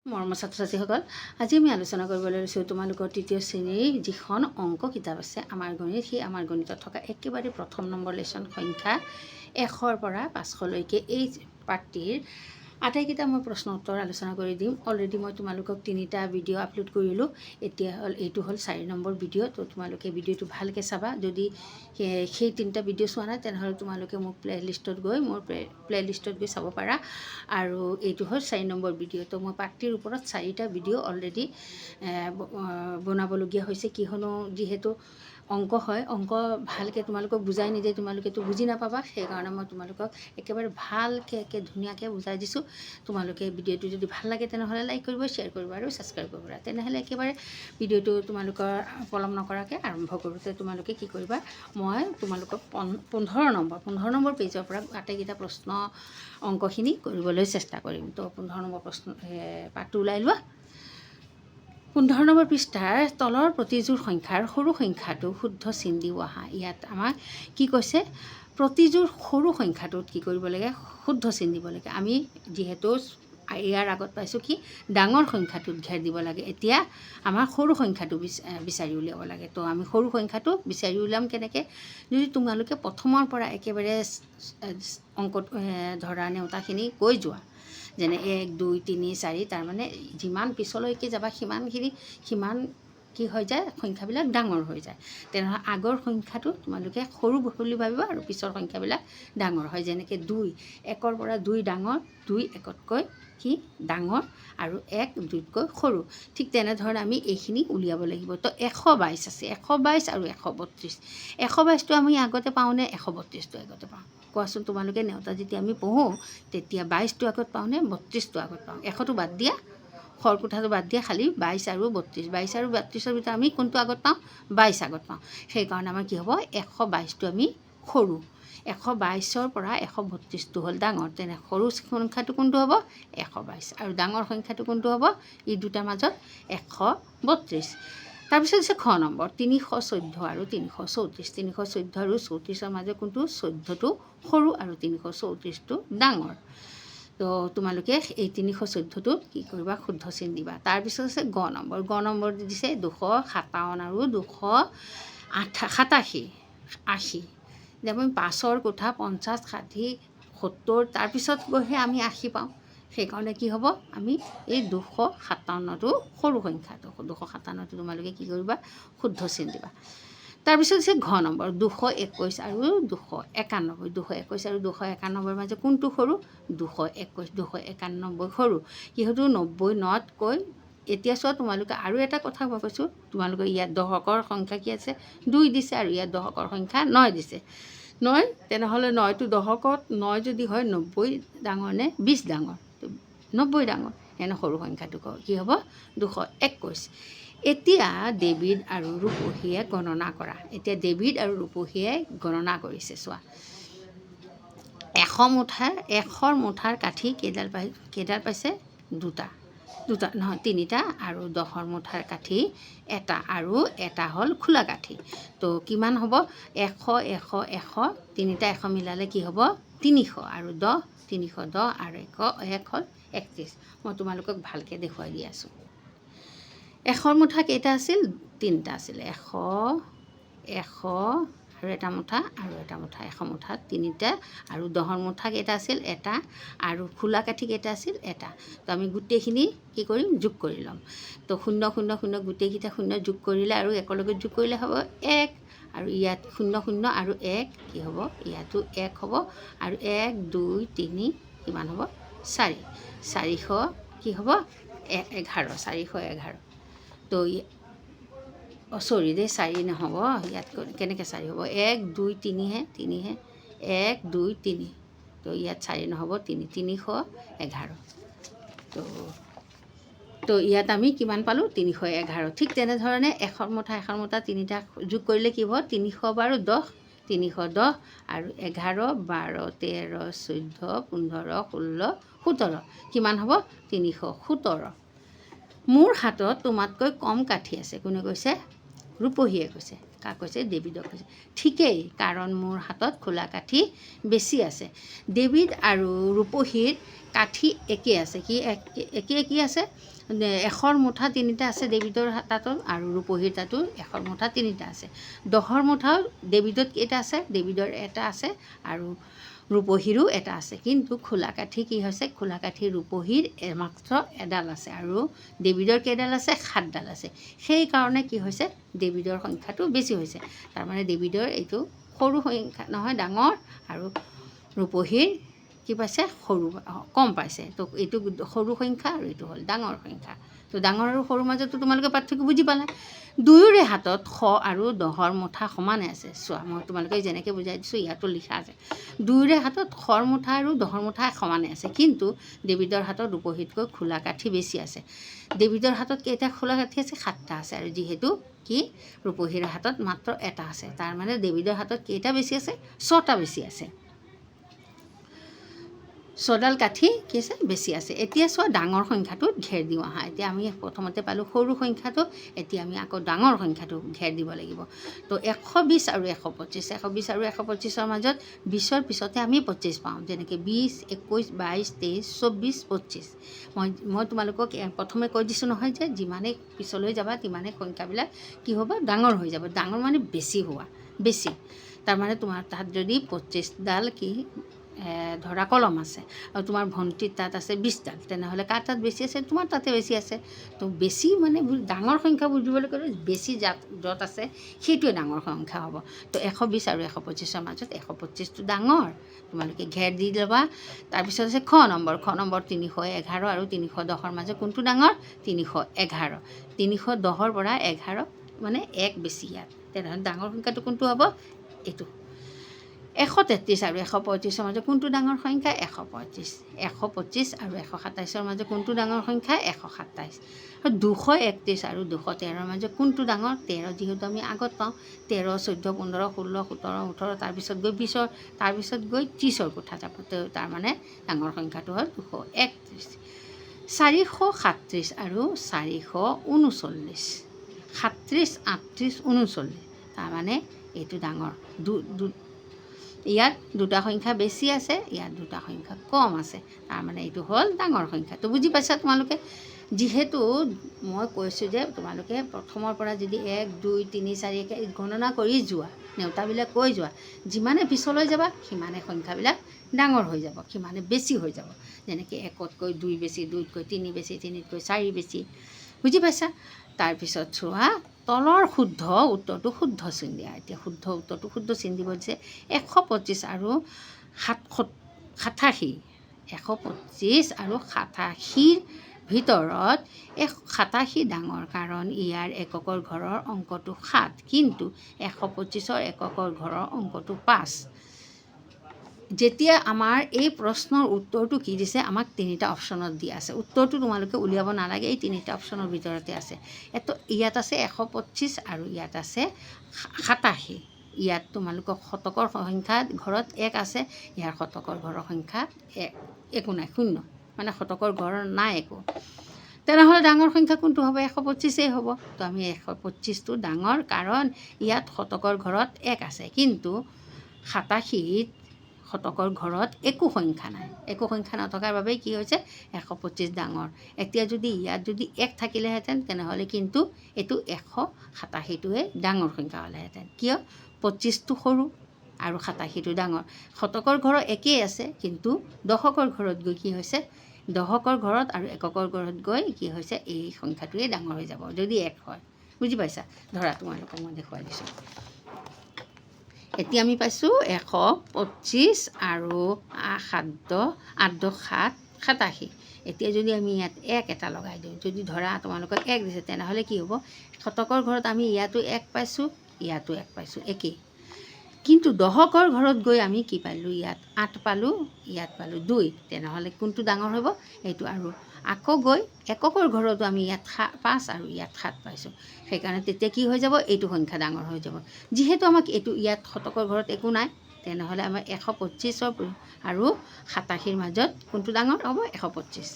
মৰমৰ ছাত্ৰ ছাত্ৰীসকল, আজি আমি আলোচনা কৰিবলৈ লৈছোঁ তোমালোকৰ তৃতীয় শ্ৰেণীৰ যিখন অংক কিতাপ আছে আমাৰ গণিত, সেই আমাৰ গণিতত থকা একেবাৰে প্ৰথম নম্বৰ লেচন সংখ্যা 100ৰ পৰা 500লৈকে এই পাঠটিৰ আটাইকেইটা মই প্ৰশ্ন উত্তৰ আলোচনা কৰি দিম। অলৰেডি মই তোমালোকক 3টা ভিডিঅ' আপলোড কৰিলোঁ। এতিয়া এইটো হ'ল 4 নম্বৰ ভিডিঅ'। তো তোমালোকে ভিডিঅ'টো ভালকৈ চাবা। যদি সেই 3টা ভিডিঅ' চোৱা নাই তেনেহ'লে তোমালোকে মোৰ প্লে'লিষ্টত গৈ চাব পাৰা। আৰু এইটো হ'ল 4 নম্বৰ ভিডিঅ'। তো মই পাঠটিৰ ওপৰত 4টা ভিডিঅ' অলৰেডি বনাবলগীয়া হৈছে, কিয়নো যিহেতু অংক হয়, অংক ভালকৈ তোমালোকক বুজাই নিদিয়ে, তোমালোকেতো বুজি নাপাবা। সেইকাৰণে মই তোমালোকক একেবাৰে ভালকৈ ধুনীয়াকৈ বুজাই দিছোঁ। তোমালোকে ভিডিঅ'টো যদি ভাল লাগে তেনেহ'লে লাইক কৰিব, শ্বেয়াৰ কৰিব আৰু ছাবস্ক্ৰাইব কৰিব। তেনেহ'লে একেবাৰে ভিডিঅ'টো তোমালোকৰ পলম নকৰাকৈ আৰম্ভ কৰোঁতে তোমালোকে কি কৰিবা, মই তোমালোকক 15 নম্বৰ পেজৰ পৰা আটাইকেইটা প্ৰশ্ন অংকখিনি কৰিবলৈ চেষ্টা কৰিম। তো 15 নম্বৰ পাঠটো ওলাই লোৱা। 15 নম্বৰ পৃষ্ঠাৰ তলৰ প্ৰতিযোৰ সংখ্যাৰ সৰু সংখ্যাটো শুদ্ধ চিন দি আহা। ইয়াত আমাক কি কৈছে, প্ৰতিযোৰ সৰু সংখ্যাটোত কি কৰিব লাগে, শুদ্ধ চিন দিব লাগে। আমি যিহেতু ইয়াৰ আগত পাইছোঁ কি ডাঙৰ সংখ্যাটোত ঘেৰ দিব লাগে, এতিয়া আমাৰ সৰু সংখ্যাটো বিচাৰি উলিয়াব লাগে। তো আমি সৰু সংখ্যাটো বিচাৰি উলিয়াম কেনেকৈ, যদি তোমালোকে প্ৰথমৰ পৰা একেবাৰে অংকত ধৰা নেওতাখিনি কৈ যোৱা, যেনে 1 2 3 4, তাৰমানে যিমান পিছলৈকে যাবা সিমান কি হৈ যায়, সংখ্যাবিলাক ডাঙৰ হৈ যায়। তেনেহ'লে আগৰ সংখ্যাটো তোমালোকে সৰু বুলি ভাবিবা আৰু পিছৰ সংখ্যাবিলাক ডাঙৰ হয়। যেনেকৈ 2, 1ৰ পৰা 2 ডাঙৰ, 2 1তকৈ কি ডাঙৰ আৰু 1 2তকৈ সৰু। ঠিক তেনেধৰণে আমি এইখিনি উলিয়াব লাগিব। তো 122 আছে, 122 আৰু 132। 122টো আমি আগতে পাওঁনে 132টো আগতে পাওঁ? কোৱাচোন তোমালোকে। নেওতা যেতিয়া আমি পঢ়োঁ তেতিয়া 22টো আগত পাওঁনে 32টো আগত পাওঁ? 100টো বাদ দিয়া, খৰকুঠাটো বাদ দিয়া, খালি 22 আৰু 32। 22 আৰু 32ৰ ভিতৰত আমি কোনটো আগত পাওঁ? 22 আগত পাওঁ। সেইকাৰণে আমাৰ কি হ'ব, 122টো আমি সৰু, 122ৰ পৰা 132টো হ'ল ডাঙৰ। তেনে সৰু সংখ্যাটো কোনটো হ'ব? 122। আৰু ডাঙৰ সংখ্যাটো কোনটো হ'ব? এই দুটাৰ মাজত 132। তাৰপিছত হৈছে খ নম্বৰ, 314 আৰু 334। 314 আৰু 34ৰ মাজত কোনটো? 14টো সৰু আৰু 334টো ডাঙৰ। তো তোমালোকে এই 314টোত কি কৰিবা, শুদ্ধ চিন দিবা। তাৰপিছত আছে গ নম্বৰ। গ নম্বৰ দিছে 257 আৰু 287, 80। এতিয়া আমি 5ৰ কোঠা 50 60 70, তাৰপিছত গৈহে আমি 80 পাওঁ। সেইকাৰণে কি হ'ব, আমি এই 257টো সৰু সংখ্যাটো, 257টো তোমালোকে কি কৰিবা, শুদ্ধ চিন দিবা। তাৰপিছত হৈছে ঘ নম্বৰ, 221 আৰু 291। 221 আৰু 291ৰ মাজত কোনটো সৰু? 221, 291 সৰু। যিহেতু 90তকৈ এতিয়া চোৱা তোমালোকে আৰু এটা কথা মই কৈছোঁ, তোমালোকে ইয়াত দশকৰ সংখ্যা কি আছে? 2 দিছে আৰু ইয়াত দশকৰ সংখ্যা 9 দিছে। 9, তেনেহ'লে 9টো দশকত 9 যদি হয় 90 ডাঙৰ নে 20 ডাঙৰ? 90 ডাঙৰ। এনে সৰু সংখ্যাটো কি হ'ব? 221। এতিয়া ডেভিড আৰু ৰূপহীয়ে গণনা কৰা। এতিয়া ডেভিড আৰু ৰূপহীয়ে গণনা কৰিছে। চোৱা, 100ৰ মুঠাৰ কাঠি কেইডাল পাইছে? 2টা নহয় 3টা, আৰু 10ৰ মুঠাৰ কাঠি 1টা, আৰু এটা হ'ল খোলা কাঠি। তো কিমান হ'ব? 100 100 100, 3টা 100 মিলালে কি হ'ব? 300, আৰু 10 310, আৰু 1 হ'ল 31। মই তোমালোকক ভালকৈ দেখুৱাই দি আছোঁ। 100ৰ মুঠা কেইটা আছিল? 3টা আছিলে। 100 আৰু এটা মুঠা আৰু এটা মুঠা, 100 মুঠাত 3টা, আৰু 10ৰ মুঠা কেইটা আছিল? 1টা, আৰু খোলা কাঠি কেইটা আছিল? 1টা। তো আমি গোটেইখিনি কি কৰিম? যোগ কৰি ল'ম। তো 0 0 0 গোটেইকেইটা 0 যোগ কৰিলে আৰু একেলগে যোগ কৰিলে হ'ব 1, আৰু ইয়াত 0 0 আৰু 1 কি হ'ব? ইয়াতো 1 হ'ব, আৰু 1 2 3 কিমান হ'ব? 4। 400 কি হ'ব? 11, 411। তো চৰি দেই, 4 নহ'ব, ইয়াত কেনেকৈ 4 হ'ব? 1 2 3হে, 1 2 3। তো ইয়াত 4 নহ'ব, 311। তো ইয়াত আমি কিমান পালোঁ? 311। ঠিক তেনেধৰণে 100ৰ মুঠা 3টা যোগ কৰিলে কি হ'ব? 300 বাৰু 10, 310, আৰু 11 12 13 14 15 16 17, কিমান হ'ব? 317। মোৰ হাতত তোমাতকৈ কম কাঠি আছে। কোনে কৈছে? ৰূপহীয়ে কৈছে। কাক কৈছে? ডেভিডক কৈছে। ঠিকেই, কাৰণ মোৰ হাতত খোলা কাঠি বেছি আছে। ডেভিড আৰু ৰূপহীৰ কাঠি একে আছে। কি একে আছে? 100ৰ মুঠা 3টা আছে ডেভিডৰ তাতো, আৰু ৰূপহীৰ তাতো 100ৰ মুঠা 3টা আছে। 10ৰ মুঠাও ডেভিডত কেইটা আছে? ডেভিডৰ এটা আছে আৰু ৰূপহীৰো এটা আছে। কিন্তু খোলা কাঠি কি হৈছে? খোলা কাঠি ৰূপহীৰ মাত্ৰ এডাল আছে আৰু ডেভিডৰ কেইডাল আছে? 7ডাল আছে। সেইকাৰণে কি হৈছে? ডেভিডৰ সংখ্যাটো বেছি হৈছে। তাৰমানে ডেভিডৰ এইটো সৰু সংখ্যা নহয়, ডাঙৰ, আৰু ৰূপহীৰ কি পাইছে? সৰু, কম পাইছে। তো এইটো সৰু সংখ্যা আৰু এইটো হ'ল ডাঙৰ সংখ্যা। তো ডাঙৰ আৰু সৰুৰ মাজতো তোমালোকে পাৰ্থক্য বুজি পালা। দুয়োৰে হাতত 100 আৰু 10ৰ মুঠা সমানে আছে। চোৱা, মই তোমালোকে যেনেকৈ বুজাই দিছোঁ ইয়াতো লিখা আছে। দুয়োৰে হাতত 100ৰ মুঠা আৰু 10ৰ মুঠা সমানে আছে, কিন্তু ডেভিডৰ হাতত ৰূপহীতকৈ খোলা কাঠি বেছি আছে। ডেভিডৰ হাতত কেইটা খোলা কাঠি আছে? 7টা আছে। আৰু যিহেতু কি ৰূপহীৰ হাতত মাত্ৰ এটা আছে, তাৰমানে ডেভিডৰ হাতত কেইটা বেছি আছে? 6টা বেছি আছে। 6ডাল কাঠি কি আছে? বেছি আছে। এতিয়া চোৱা, ডাঙৰ সংখ্যাটোত ঘেৰ দিওঁ আহা। এতিয়া আমি প্ৰথমতে পালোঁ সৰু সংখ্যাটো, এতিয়া আমি আকৌ ডাঙৰ সংখ্যাটো ঘেৰ দিব লাগিব। তো 120 আৰু 125, 120 আৰু 125ৰ মাজত 20ৰ পিছতে আমি 25 পাওঁ। যেনেকৈ 20, 21, 22, 23, 24, 25। মই তোমালোকক প্ৰথমে কৈ দিছোঁ নহয় যে যিমানেই পিছলৈ যাবা তিমানেই সংখ্যাবিলাক কি হ'ব? ডাঙৰ হৈ যাব। ডাঙৰ মানে বেছি হোৱা, বেছি। তাৰমানে তোমাৰ তাত যদি 25ডাল কি ধৰা কলম আছে আৰু তোমাৰ ভণ্টিৰ তাত আছে 20ডাল, তেনেহ'লে কাৰ তাত বেছি আছে? তোমাৰ তাতে বেছি আছে। তো বেছি মানে ডাঙৰ সংখ্যা বুজিবলৈ গ'লে বেছি য'ত আছে সেইটোৱে ডাঙৰ সংখ্যা হ'ব। তো 120 আৰু 125ৰ মাজত 125টো ডাঙৰ। তোমালোকে ঘেৰ দি ল'বা। তাৰপিছত আছে খ নম্বৰ। 311 আৰু 310ৰ মাজত কোনটো ডাঙৰ? 311। 310ৰ পৰা 11 মানে 1 বেছি ইয়াত, তেনেহ'লে ডাঙৰ সংখ্যাটো কোনটো হ'ব? এইটো। 133 আৰু 135ৰ মাজত কোনটো ডাঙৰ সংখ্যা? 135। 125 আৰু 127ৰ মাজত কোনটো ডাঙৰ সংখ্যা? 127। আৰু 231 আৰু 213ৰ মাজত কোনটো ডাঙৰ? 13, যিহেতু আমি আগত পাওঁ। 13, 14, 15, 16, 17, 18, তাৰপিছত গৈ 20, তাৰপিছত গৈ 30ৰ কোঠা যাব। তাৰমানে ডাঙৰ সংখ্যাটো হ'ল 231। 437 আৰু 439, 37, 38, 39, তাৰমানে এইটো ডাঙৰ। ইয়াত দুটা সংখ্যা বেছি আছে, ইয়াত দুটা সংখ্যা কম আছে, তাৰমানে এইটো হ'ল ডাঙৰ সংখ্যাটো। বুজি পাইছা তোমালোকে? যিহেতু মই কৈছোঁ যে তোমালোকে প্ৰথমৰ পৰা যদি 1, 2, 3, 4 গণনা কৰি যোৱা, নেওতাবিলাক কৈ যোৱা, যিমানে পিছলৈ যাবা সিমানে সংখ্যাবিলাক ডাঙৰ হৈ যাব, সিমানে বেছি হৈ যাব। যেনেকৈ 1তকৈ 2 বেছি, 2তকৈ 3 বেছি, 3তকৈ 4 বেছি। বুজি পাইছা? তাৰপিছত চোৱা, তলৰ শুদ্ধ উত্তৰটো শুদ্ধ চিন দিয়া। এতিয়া শুদ্ধ উত্তৰটো শুদ্ধ চিন দিব দিছে। 125 আৰু 87, 125 আৰু 87ৰ ভিতৰত 87 ডাঙৰ, কাৰণ ইয়াৰ এককৰ ঘৰৰ অংকটো 7, কিন্তু 125ৰ এককৰ ঘৰৰ অংকটো 5। যেতিয়া আমাৰ এই প্ৰশ্নৰ উত্তৰটো কি দিছে? আমাক 3টা অপশ্যনত দিয়া আছে। উত্তৰটো তোমালোকে উলিয়াব নালাগে, এই 3টা অপশ্যনৰ ভিতৰতে আছে। ইয়াত আছে 125 আৰু ইয়াত আছে 87। ইয়াত তোমালোকক শতকৰ সংখ্যা ঘৰত 1 আছে, ইয়াৰ শতকৰ ঘৰৰ সংখ্যা একো নাই, 0, মানে শতকৰ ঘৰৰ নাই একো। তেনেহ'লে ডাঙৰ সংখ্যা কোনটো হ'ব? 125 হ'ব। তো আমি 125টো ডাঙৰ, কাৰণ ইয়াত শতকৰ ঘৰত 1 আছে, কিন্তু 87ত শতকৰ ঘৰত একো সংখ্যা নাই। একো সংখ্যা নথকাৰ বাবেই কি হৈছে? 125 ডাঙৰ। এতিয়া যদি ইয়াত যদি 1 থাকিলেহেঁতেন, তেনেহ'লে কিন্তু এইটো 187টোৱে ডাঙৰ সংখ্যা হ'লেহেঁতেন। কিয়? 25টো সৰু আৰু 87টো ডাঙৰ। শতকৰ ঘৰত একেই আছে, কিন্তু দশকৰ ঘৰত গৈ কি হৈছে? দশকৰ ঘৰত আৰু এককৰ ঘৰত গৈ কি হৈছে? এই সংখ্যাটোৱে ডাঙৰ হৈ যাব যদি 1 হয়। বুজি পাইছা? ধৰা তোমালোকক মই দেখুৱাই দিছোঁ। এতিয়া আমি পাইছোঁ 125 আৰু 7, 87। এতিয়া যদি আমি ইয়াত 1 এটা লগাই দিওঁ, যদি ধৰা তোমালোকক 1 দিছে, তেনেহ'লে কি হ'ব? শতকৰ ঘৰত আমি ইয়াতো 1 পাইছোঁ, ইয়াতো 1 পাইছোঁ, একেই। কিন্তু দশকৰ ঘৰত গৈ আমি কি পালোঁ? ইয়াত 8 পালোঁ, ইয়াত পালোঁ 2, তেনেহ'লে কোনটো ডাঙৰ হ'ব? এইটো। আৰু আকৌ গৈ এককৰ ঘৰতো আমি ইয়াত 5 আৰু ইয়াত 7 পাইছোঁ, সেইকাৰণে তেতিয়া কি হৈ যাব? এইটো সংখ্যা ডাঙৰ হৈ যাব। যিহেতু আমাক এইটো ইয়াত শতকৰ ঘৰত একো নাই, তেনেহ'লে আমাৰ 125 আৰু 87ৰ মাজত কোনটো ডাঙৰ হ'ব? 125।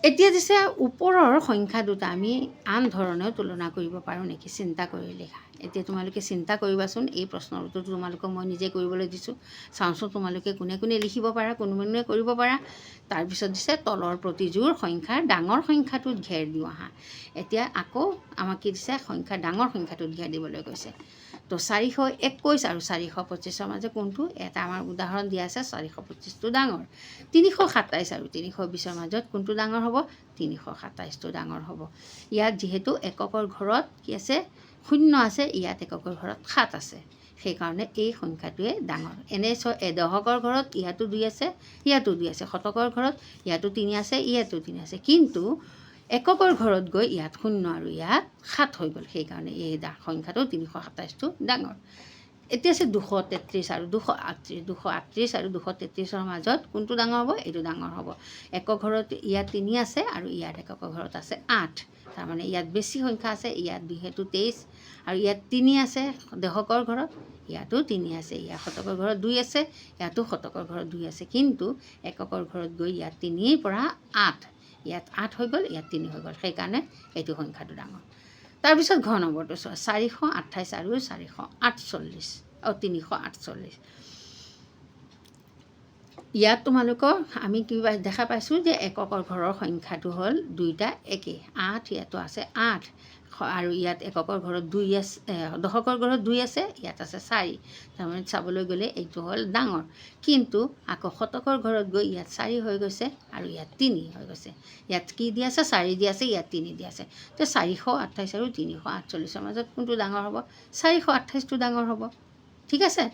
এতিয়া দিছে ওপৰৰ সংখ্যা দুটা আমি আন ধৰণেও তুলনা কৰিব পাৰোঁ নেকি চিন্তা কৰি লিখা। এতিয়া তোমালোকে চিন্তা কৰিবাচোন, এই প্ৰশ্নৰ উত্তৰটো তোমালোকক মই নিজে কৰিবলৈ দিছোঁ। চাওঁচোন তোমালোকে কোনে কোনে লিখিব পাৰা, কোনে কৰিব পাৰা। তাৰপিছত দিছে তলৰ প্ৰতিযোৰ সংখ্যাৰ ডাঙৰ সংখ্যাটোত ঘেৰ দিওঁ আহা। এতিয়া আকৌ আমাক কি দিছে, সংখ্যাৰ ডাঙৰ সংখ্যাটোত ঘেৰ দিবলৈ কৈছে। তো 421 আৰু 425 মাজত কোনটো এটা আমাৰ উদাহৰণ দিয়া আছে, 425টো ডাঙৰ। 327 আৰু 320 মাজত কোনটো ডাঙৰ হ'ব, 327টো ডাঙৰ হ'ব। ইয়াত যিহেতু এককৰ ঘৰত কি আছে, 0 আছে, ইয়াত এককৰ ঘৰত 7 আছে, সেইকাৰণে এই সংখ্যাটোৱে ডাঙৰ। এনে দশকৰ ঘৰত ইয়াতো 2 আছে, ইয়াতো 2 আছে, শতকৰ ঘৰত ইয়াতো 3 আছে, ইয়াতো 3 আছে, কিন্তু এককৰ ঘৰত গৈ ইয়াত 0 আৰু ইয়াত 7 হৈ গ'ল, সেইকাৰণে এই সংখ্যাটো 327টো ডাঙৰ। এতিয়া আছে 233 আৰু 238, 238 আৰু 233ৰ মাজত কোনটো ডাঙৰ হ'ব, এইটো ডাঙৰ হ'ব। একক ঘৰত ইয়াত 3 আছে আৰু ইয়াত একক ঘৰত আছে 8, তাৰমানে ইয়াত বেছি সংখ্যা আছে, ইয়াত 223 আৰু ইয়াত 3 আছে দশকৰ ঘৰত, ইয়াতো 3 আছে, ইয়াত শতকৰ ঘৰত 2 আছে, ইয়াতো শতকৰ ঘৰত 2 আছে, কিন্তু এককৰ ঘৰত গৈ ইয়াত 3ৰ পৰা 8, ইয়াত 8 হৈ গ'ল, ইয়াত 3 হৈ গ'ল, সেইকাৰণে এইটো সংখ্যাটো ডাঙৰ। তাৰপিছত ঘ নম্বৰটো চোৱা, 428 আৰু 448 348। ইয়াত তোমালোকৰ আমি কিবা দেখা পাইছোঁ যে এককৰ ঘৰৰ সংখ্যাটো হ'ল দুইটা একেই, 8 ইয়াতো আছে 8, আৰু ইয়াত এককৰ ঘৰত 2 আছে, দশকৰ ঘৰত 2 আছে, ইয়াত আছে 4, তাৰমানে চাবলৈ গ'লে এইটো হ'ল ডাঙৰ। কিন্তু আকৌ শতকৰ ঘৰত গৈ ইয়াত 4 হৈ গৈছে আৰু ইয়াত 3 হৈ গৈছে, ইয়াত কি দি আছে, 4 দি আছে, ইয়াত 3 দি আছে। তো 428 আৰু 348ৰ মাজত কোনটো ডাঙৰ হ'ব, 428টো ডাঙৰ হ'ব, ঠিক আছে।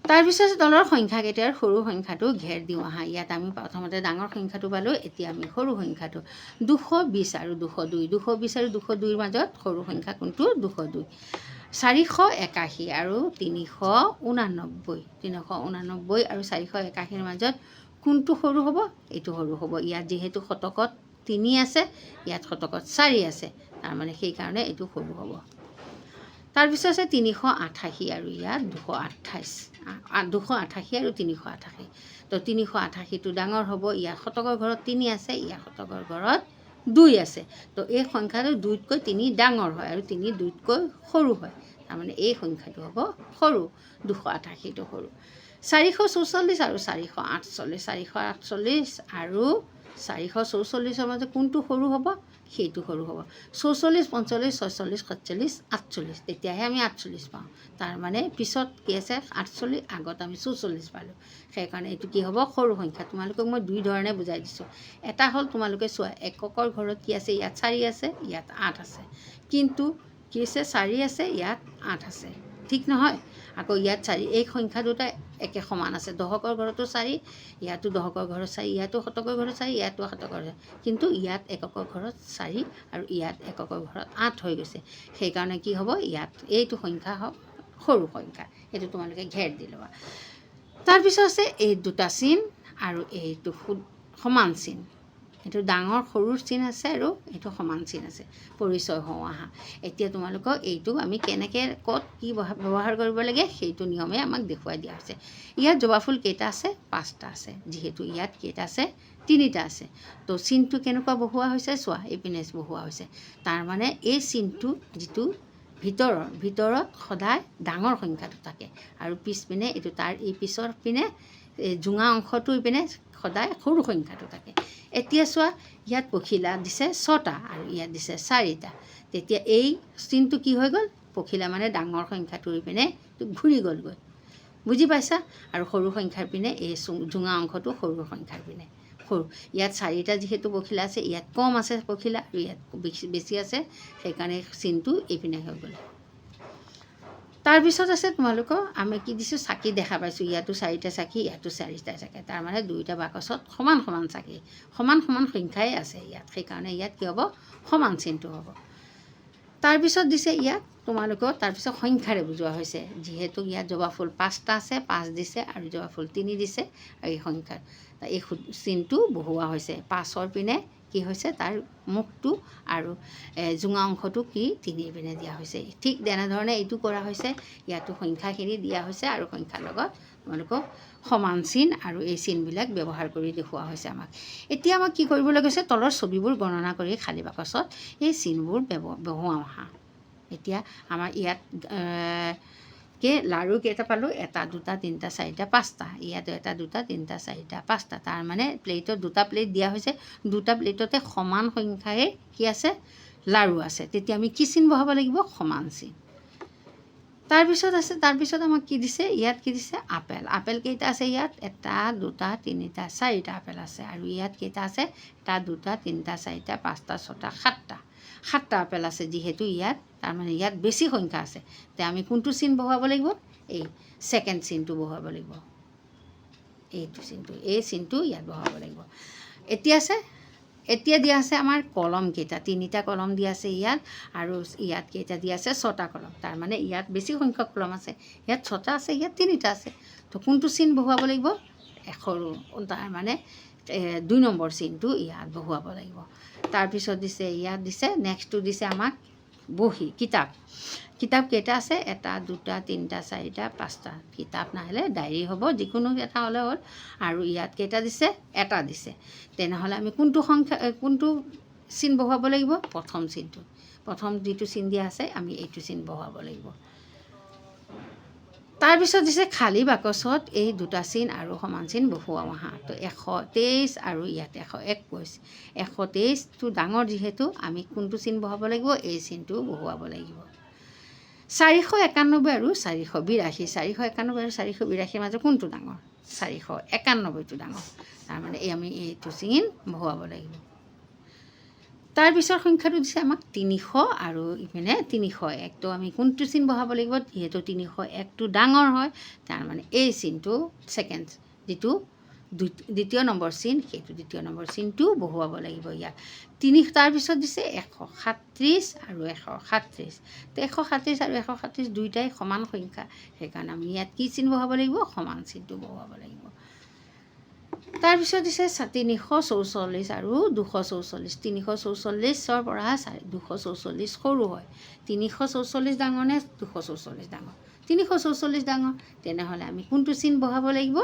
তাৰপিছত তলৰ সংখ্যাকেইটাৰ সৰু সংখ্যাটো ঘেৰ দিওঁ আহা। ইয়াত আমি প্ৰথমতে ডাঙৰ সংখ্যাটো পালোঁ, এতিয়া আমি সৰু সংখ্যাটো 220 আৰু 202, 220 আৰু 202ৰ মাজত সৰু সংখ্যা কোনটো, 202। 481 আৰু 389, 389 আৰু 481ৰ মাজত কোনটো সৰু হ'ব, এইটো সৰু হ'ব। ইয়াত যিহেতু শতকত 3 আছে, ইয়াত শতকত 4 আছে, তাৰমানে সেইকাৰণে এইটো সৰু হ'ব। তাৰপিছত আছে 388 আৰু ইয়াত 228, 288 আৰু 388, তো 388টো ডাঙৰ হ'ব। ইয়াত শতকৰ ঘৰত 3 আছে, ইয়াত শতকৰ ঘৰত 2 আছে, তো এই সংখ্যাটো 2তকৈ 3 ডাঙৰ হয় আৰু 3 2তকৈ সৰু হয়, তাৰমানে এই সংখ্যাটো হ'ব সৰু, 288টো সৰু। 444 আৰু 448, 448 আৰু 444ৰ মাজত কোনটো সৰু হ'ব, সেইটো সৰু হ'ব। 44, 45, 46, 47, 48, তেতিয়াহে আমি 48 পাওঁ, তাৰমানে পিছত কি আছে 48, আগত আমি 44 পালোঁ, সেইকাৰণে এইটো কি হ'ব, সৰু সংখ্যা। তোমালোকক মই 2 ধৰণে বুজাই দিছোঁ। এটা হ'ল তোমালোকে চোৱা, এককৰ ঘৰত কি আছে, ইয়াত 4 আছে, ইয়াত 8 আছে, কিন্তু কি আছে 4 আছে, ইয়াত 8 আছে, ঠিক নহয়। আকৌ ইয়াত 4, এই সংখ্যা দুটা একে সমান আছে, দশকৰ ঘৰতো 4, ইয়াতো দশকৰ ঘৰত 4, ইয়াতো শতকৰ ঘৰত 4, ইয়াতো শতকৰ ঘৰত, কিন্তু ইয়াত এককৰ ঘৰত 4 আৰু ইয়াত এককৰ ঘৰত 8 হৈ গৈছে, সেইকাৰণে কি হ'ব, ইয়াত এইটো সংখ্যা হ'ব সৰু সংখ্যা, এইটো তোমালোকে ঘেৰ দি ল'বা। তাৰপিছত আছে এই দুটা চিন আৰু এইটো সমান চিন, এইটো ডাঙৰ সৰুৰ চিন আছে আৰু এইটো সমান চিন আছে, পৰিচয় হওঁ আহা। এতিয়া তোমালোকক এইটো আমি কেনেকৈ ক'ত কি ব্যৱহাৰ কৰিব লাগে সেইটো নিয়মে আমাক দেখুৱাই দিয়া হৈছে। ইয়াত জবা ফুল কেইটা আছে, 5টা আছে, যিহেতু ইয়াত কেইটা আছে, 3টা আছে, তো চিনটো কেনেকুৱা বহোৱা হৈছে চোৱা, এইপিনে বহোৱা হৈছে, তাৰমানে এই চিনটো যিটো ভিতৰত সদায় ডাঙৰ সংখ্যাটো থাকে আৰু পিছপিনে এইটো তাৰ এই পিছৰ পিনে জোঙা অংশটো ইপিনে সদায় সৰু সংখ্যাটো থাকে। এতিয়া চোৱা, ইয়াত পখিলা দিছে 6টা আৰু ইয়াত দিছে 4টা, তেতিয়া এই চিনটো কি হৈ গ'ল, পখিলা মানে ডাঙৰ সংখ্যাটোৰ পিনে ঘূৰি গ'লগৈ, বুজি পাইছা, আৰু সৰু সংখ্যাৰ পিনে এই জোঙা অংশটো সৰু সংখ্যাৰ পিনে সৰু। ইয়াত 4টা যিহেতু পখিলা আছে, ইয়াত কম আছে পখিলা আৰু ইয়াত বেছি আছে, সেইকাৰণে চিনটো এইপিনে হৈ গ'ল। তাৰপিছত আছে তোমালোকক আমি কি দিছোঁ, চাকি দেখা পাইছোঁ, ইয়াতো 4টা চাকি, ইয়াতো 4টা চাকি, তাৰমানে 2টা বাকচত সমান সমান চাকি, সমান সমান সংখ্যাই আছে ইয়াত, সেইকাৰণে ইয়াত কি হ'ব, সমান চিনটো হ'ব। তাৰপিছত দিছে ইয়াত তোমালোকৰ, তাৰপিছত সংখ্যাৰে বুজোৱা হৈছে, যিহেতু ইয়াত জবা ফুল 5টা আছে, 5 দিছে আৰু জবা ফুল 3 দিছে, আৰু এই সংখ্যাৰ এই চিনটো বহুওৱা হৈছে, 5ৰ পিনে কি হৈছে, তাৰ মুখটো আৰু জোঙা অংশটো কি 3 পিনে দিয়া হৈছে, ঠিক তেনেধৰণে এইটো কৰা হৈছে, ইয়াতো সংখ্যাখিনি দিয়া হৈছে আৰু সংখ্যাৰ লগত তোমালোকক সমান চিন আৰু এই চিনবিলাক ব্যৱহাৰ কৰি দেখুওৱা হৈছে আমাক। এতিয়া আমাক কি কৰিবলৈ কৈছে, তলৰ ছবিবোৰ গণনা কৰি খালী বাকচত এই চিনবোৰ বহুৱাম আহা। এতিয়া আমাৰ ইয়াত লাৰু কেইটা পালোঁ, 1 2 3 4 5টা, ইয়াতো 1 2 3 4 5টা। তাৰমানে প্লেটত 2টা প্লেট দিয়া হৈছে, 2টা প্লেটতে সমান সংখ্যাৰে কি আছে, লাৰু আছে। তেতিয়া আমি কি চিন বহাব লাগিব, সমান চিন। তাৰপিছত আমাক কি দিছে, ইয়াত কি দিছে, আপেল কেইটা আছে ইয়াত, 1 2 3 4টা আপেল আছে। আৰু ইয়াত কেইটা আছে, 1 2 3 4 5 6 7টা আপেল আছে। যিহেতু ইয়াত তাৰমানে ইয়াত বেছি সংখ্যা আছে, তে আমি কোনটো চিন বহুৱাব লাগিব, এই ছেকেণ্ড চিনটো বহুৱাব লাগিব। এইটো চিনটো, এই চিনটো ইয়াত বহুৱাব লাগিব। এতিয়া দিয়া আছে আমাৰ কলম কেইটা, 3টা কলম দিয়া আছে ইয়াত, আৰু ইয়াত কেইটা দিয়া আছে, 6টা কলম। তাৰমানে ইয়াত বেছি সংখ্যক কলম আছে, ইয়াত 6টা আছে, ইয়াত 3টা আছে। তো কোনটো চিন বহুৱাব লাগিব, সৰু, তাৰমানে 2 নম্বৰ চিনটো ইয়াত বহুৱাব লাগিব। তাৰপিছত দিছে, ইয়াত দিছে, নেক্সটটো দিছে আমাক বহি, কিতাপ কেইটা আছে, 1 2 3 4 5টা। কিতাপ নাহিলে ডায়েৰী হ'ব, যিকোনো এটা হ'লে হ'ল। আৰু ইয়াত কেইটা দিছে, 1টা দিছে। তেনেহ'লে আমি কোনটো চিন বহুৱাব লাগিব, প্ৰথম চিনটো। প্ৰথম যিটো চিন দিয়া আছে আমি এইটো চিন বহুৱাব লাগিব। তাৰপিছত দিছে খালী বাকচত এই 2টা চিন আৰু সমান চিন বহুৱাম আহা। তো 123 আৰু ইয়াত 121। 123টো ডাঙৰ, যিহেতু আমি কোনটো চিন বহাব লাগিব, এই চিনটো বহুৱাব লাগিব। 491 আৰু 482, 491 আৰু 482ৰ মাজত কোনটো ডাঙৰ, 491টো ডাঙৰ। তাৰমানে আমি এইটো চিন বহুৱাব লাগিব। তাৰপিছৰ সংখ্যাটো দিছে আমাক 300 আৰু ইপিনে 301। তো আমি কোনটো চিন বহাব লাগিব, যিহেতু 301টো ডাঙৰ হয়, তাৰমানে এই চিনটো ছেকেণ্ড, যিটো দ্বিতীয় নম্বৰ চিন, সেইটো দ্বিতীয় নম্বৰ চিনটো বহুৱাব লাগিব ইয়াত। তাৰপিছত দিছে 137 আৰু 137। তো 137 আৰু 137 দুয়োটাই সমান সংখ্যা, সেইকাৰণে আমি ইয়াত কি চিন বহাব লাগিব, সমান চিনটো বহুৱাব লাগিব। তাৰপিছত দিছে 344 আৰু 244। 344ৰ পৰা 244 সৰু হয়। 344 ডাঙৰ নে 244 ডাঙৰ, 344 ডাঙৰ। তেনেহ'লে আমি কোনটো চিন বহাব লাগিব,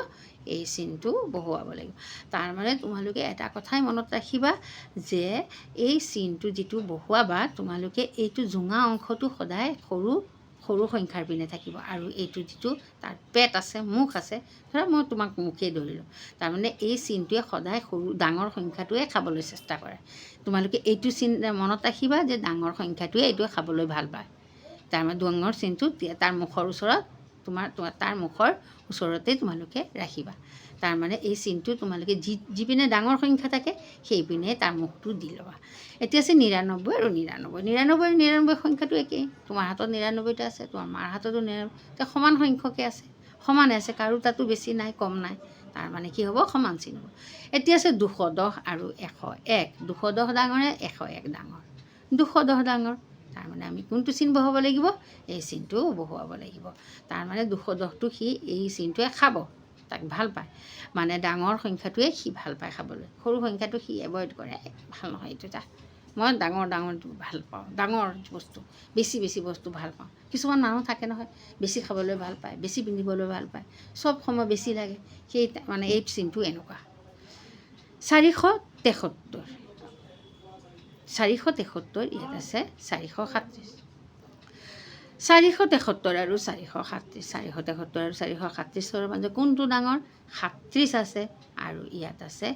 এই চিনটো বহুৱাব লাগিব। তাৰমানে তোমালোকে এটা কথাই মনত ৰাখিবা যে এই চিনটো যিটো বহুৱাবা, তোমালোকে এইটো জোঙা অংশটো সদায় সৰু সংখ্যাৰ পিনে থাকিব। আৰু এইটো যিটো তাৰ পেট আছে, মুখ আছে, ধৰা মই তোমাক মুখেই ধৰিলোঁ, তাৰমানে এই চিনটোৱে সদায় ডাঙৰ সংখ্যাটোৱে খাবলৈ চেষ্টা কৰে। তোমালোকে এইটো চিন মনত ৰাখিবা যে ডাঙৰ সংখ্যাটোৱে এইটোৱে খাবলৈ ভাল পায়। তাৰমানে ডাঙৰ চিনটো তাৰ মুখৰ ওচৰত, তাৰ মুখৰ ওচৰতে তোমালোকে ৰাখিবা। তাৰমানে এই চিনটো তোমালোকে যিপিনে ডাঙৰ সংখ্যা থাকে সেইপিনে তাৰ মুখটো দি ল'বা। এতিয়া আছে 99 আৰু 99। 99 আৰু 99 সংখ্যাটো একেই। তোমাৰ হাতত 99টা আছে, তোমাৰ মাৰ হাততো 99টা, সমান সংখ্যকে আছে, সমানে আছে, কাৰো তাতো বেছি নাই কম নাই। তাৰমানে কি হ'ব, সমান চিন হ'ব। এতিয়া আছে 210 আৰু 101। 210 ডাঙৰ নে 101 ডাঙৰ, 210 ডাঙৰ। তাৰমানে আমি কোনটো চিন বহাব লাগিব, এই চিনটো বহুৱাব লাগিব। তাৰমানে 210টো সি এই চিনটোৱে খাব, তাক ভাল পায়। মানে ডাঙৰ সংখ্যাটোৱে সি ভাল পায় খাবলৈ, সৰু সংখ্যাটো সি এভইড কৰে, ভাল নহয় এইটো তাক। মই ডাঙৰটো ভাল পাওঁ, ডাঙৰ বস্তু, বেছি বস্তু ভাল পাওঁ। কিছুমান মানুহ থাকে নহয়, বেছি খাবলৈ ভাল পায়, বেছি পিন্ধিবলৈ ভাল পায়, চব সময় বেছি লাগে। সেই মানে এই চিনটো এনেকুৱা। 473 ইয়াত আছে 437। 473 আৰু 437, 473 আৰু 437ৰ মাজত কোনটো ডাঙৰ, 37 আছে, আৰু ইয়াত আছে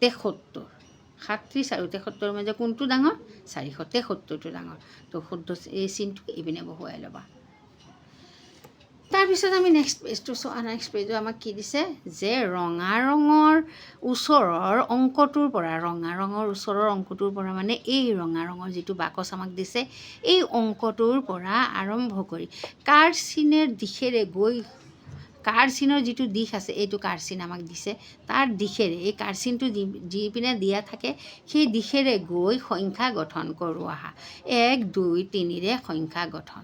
73। 37 আৰু 73ৰ মাজত কোনটো ডাঙৰ, 473টো ডাঙৰ। তো শুদ্ধ এই চিনটো এইপিনে বহুৱাই ল'বা। তাৰপিছত আমি নেক্সট পেজটো চোৱা। নেক্সট পেজত আমাক কি দিছে, যে ৰঙা ৰঙৰ ওচৰৰ অংকটোৰ পৰা, মানে এই ৰঙা ৰঙৰ যিটো বাকচ আমাক দিছে, এই অংকটোৰ পৰা আৰম্ভ কৰি কাঁড়চিনৰ দিশেৰে গৈ, কাঁড়চিনৰ যিটো দিশ আছে, এইটো কাঁড়চিন আমাক দিছে, তাৰ দিশেৰে, এই কাঁড়চিনটো যিপিনে দিয়া থাকে সেই দিশেৰে গৈ সংখ্যা গঠন কৰোঁ আহা। 1 2 3ৰে সংখ্যা গঠন।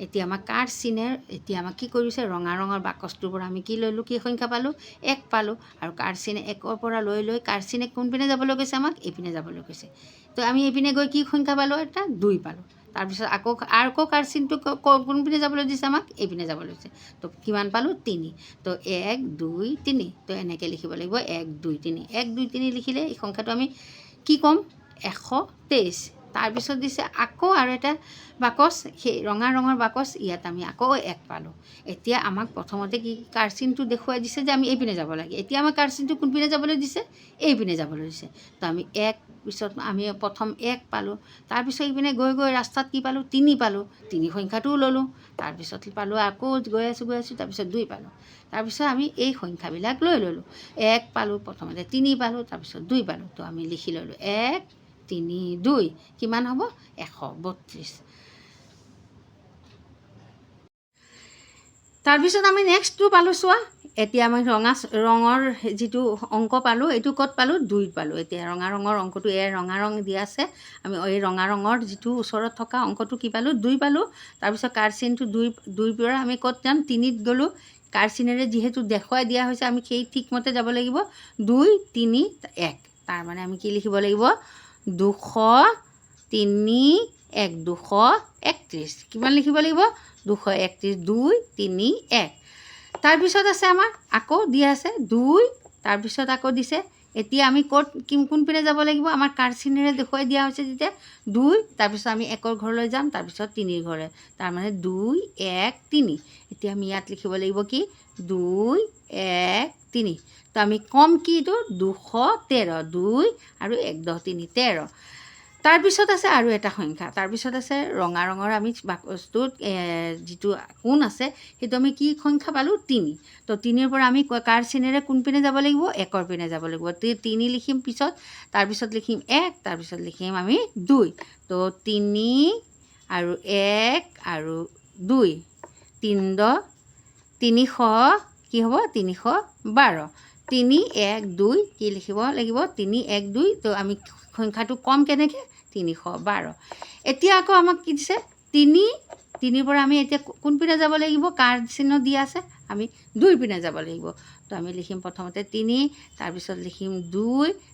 এতিয়া আমাক কাঁড়চিনৰ, এতিয়া আমাক কি কৰিছে, ৰঙা ৰঙৰ বাকচটোৰ পৰা আমি কি ল'লোঁ, কি সংখ্যা পালোঁ, 1 পালোঁ। আৰু কাঁড়চিনে 1ৰ পৰা লৈ কাঁড়চিনে কোনপিনে যাবলৈ কৈছে, আমাক এইপিনে যাবলৈ কৈছে। তো আমি এইপিনে গৈ কি সংখ্যা পালোঁ, এটা 2 পালোঁ। তাৰপিছত আকৌ কাৰ চিনটো কোনপিনে যাবলৈ দিছে আমাক এইপিনে যাবলৈ দিছে তো কিমান পালোঁ 3 তো 1 2 3 তো এনেকৈ লিখিব লাগিব 1 2 3 1 2 3 লিখিলে এই সংখ্যাটো আমি কি ক'ম 123 তাৰপিছত দিছে আকৌ আৰু এটা বাকচ সেই ৰঙা ৰঙৰ বাকচ ইয়াত আমি আকৌ 1 পালোঁ এতিয়া আমাক প্ৰথমতে কি কাৰ চিনটো দেখুৱাই দিছে যে আমি এইপিনে যাব লাগে এতিয়া আমাক কাৰ চিনটো কোনপিনে যাবলৈ দিছে এইপিনে যাবলৈ দিছে তো আমি 1 পিছত আমি প্ৰথম 1 পালোঁ তাৰপিছত এইপিনে গৈ গৈ ৰাস্তাত কি পালোঁ 3 পালোঁ 3 সংখ্যাটোও ল'লোঁ তাৰপিছত পালোঁ আকৌ গৈ আছোঁ তাৰপিছত 2 পালোঁ তাৰপিছত আমি এই সংখ্যাবিলাক লৈ ল'লোঁ 1 পালোঁ প্ৰথমতে 3 পালোঁ তাৰপিছত 2 পালোঁ তো আমি লিখি ল'লোঁ 1 3 2 কিমান হ'ব 132 তাৰপিছত আমি নেক্সটটো পালোঁ চোৱা এতিয়া আমি ৰঙৰ যিটো অংক পালোঁ এইটো ক'ত পালোঁ 2 পালোঁ এতিয়া ৰঙা ৰঙৰ অংকটো ৰঙা ৰং দিয়া আছে আমি এই ৰঙা ৰঙৰ যিটো ওচৰত থকা অংকটো কি পালোঁ 2 পালোঁ তাৰপিছত কাৰ চিনটো 2 পৰা আমি ক'ত যাম 3ত গ'লোঁ কাৰ চিনেৰে যিহেতু দেখুৱাই দিয়া হৈছে আমি সেই ঠিকমতে যাব লাগিব 2 3 1 তাৰমানে আমি কি লিখিব লাগিব 203 1 231 কিমান লিখিব লাগিব 231 2 3 1 তাৰপিছত আছে আমাৰ আকৌ দিয়া আছে 2 তাৰপিছত আকৌ দিছে এতিয়া আমি ক'ত কোনপিনে যাব লাগিব আমাৰ কাৰ চিনেৰে দেখুৱাই দিয়া হৈছে যেতিয়া 2 তাৰপিছত আমি 1ৰ ঘৰলৈ যাম তাৰপিছত 3ৰ ঘৰলৈ তাৰমানে 2 1 3 এতিয়া আমি ইয়াত লিখিব লাগিব কি 2 1 3 তো আমি কম কি এইটো 213 2 আৰু 1 10 3 13 তাৰপিছত আছে আৰু এটা সংখ্যা তাৰপিছত আছে ৰঙা ৰঙৰ আমি বাকচটোত যিটো কোণ আছে সেইটো আমি কি সংখ্যা পালোঁ 3 তো 3ৰ পৰা আমি কাৰ চিনেৰে কোনপিনে যাব লাগিব 1ৰ পিনে যাব লাগিব 3 লিখিম পিছত তাৰপিছত লিখিম 1 তাৰপিছত লিখিম আমি 2 তো 3 আৰু 1 আৰু 2 3 300 কি হ'ব 312 3 1 2 কি লিখিব লাগিব 3 1 2 তো আমি সংখ্যাটো কম কেনেকৈ 312 এতিয়া আকৌ আমাক কি দিছে 3ৰ পৰা আমি এতিয়া কোনপিনে যাব লাগিব কাৰ চিহ্ন দিয়া আছে আমি 2 পিনে যাব লাগিব তো আমি লিখিম প্ৰথমতে 3 তাৰপিছত লিখিম 2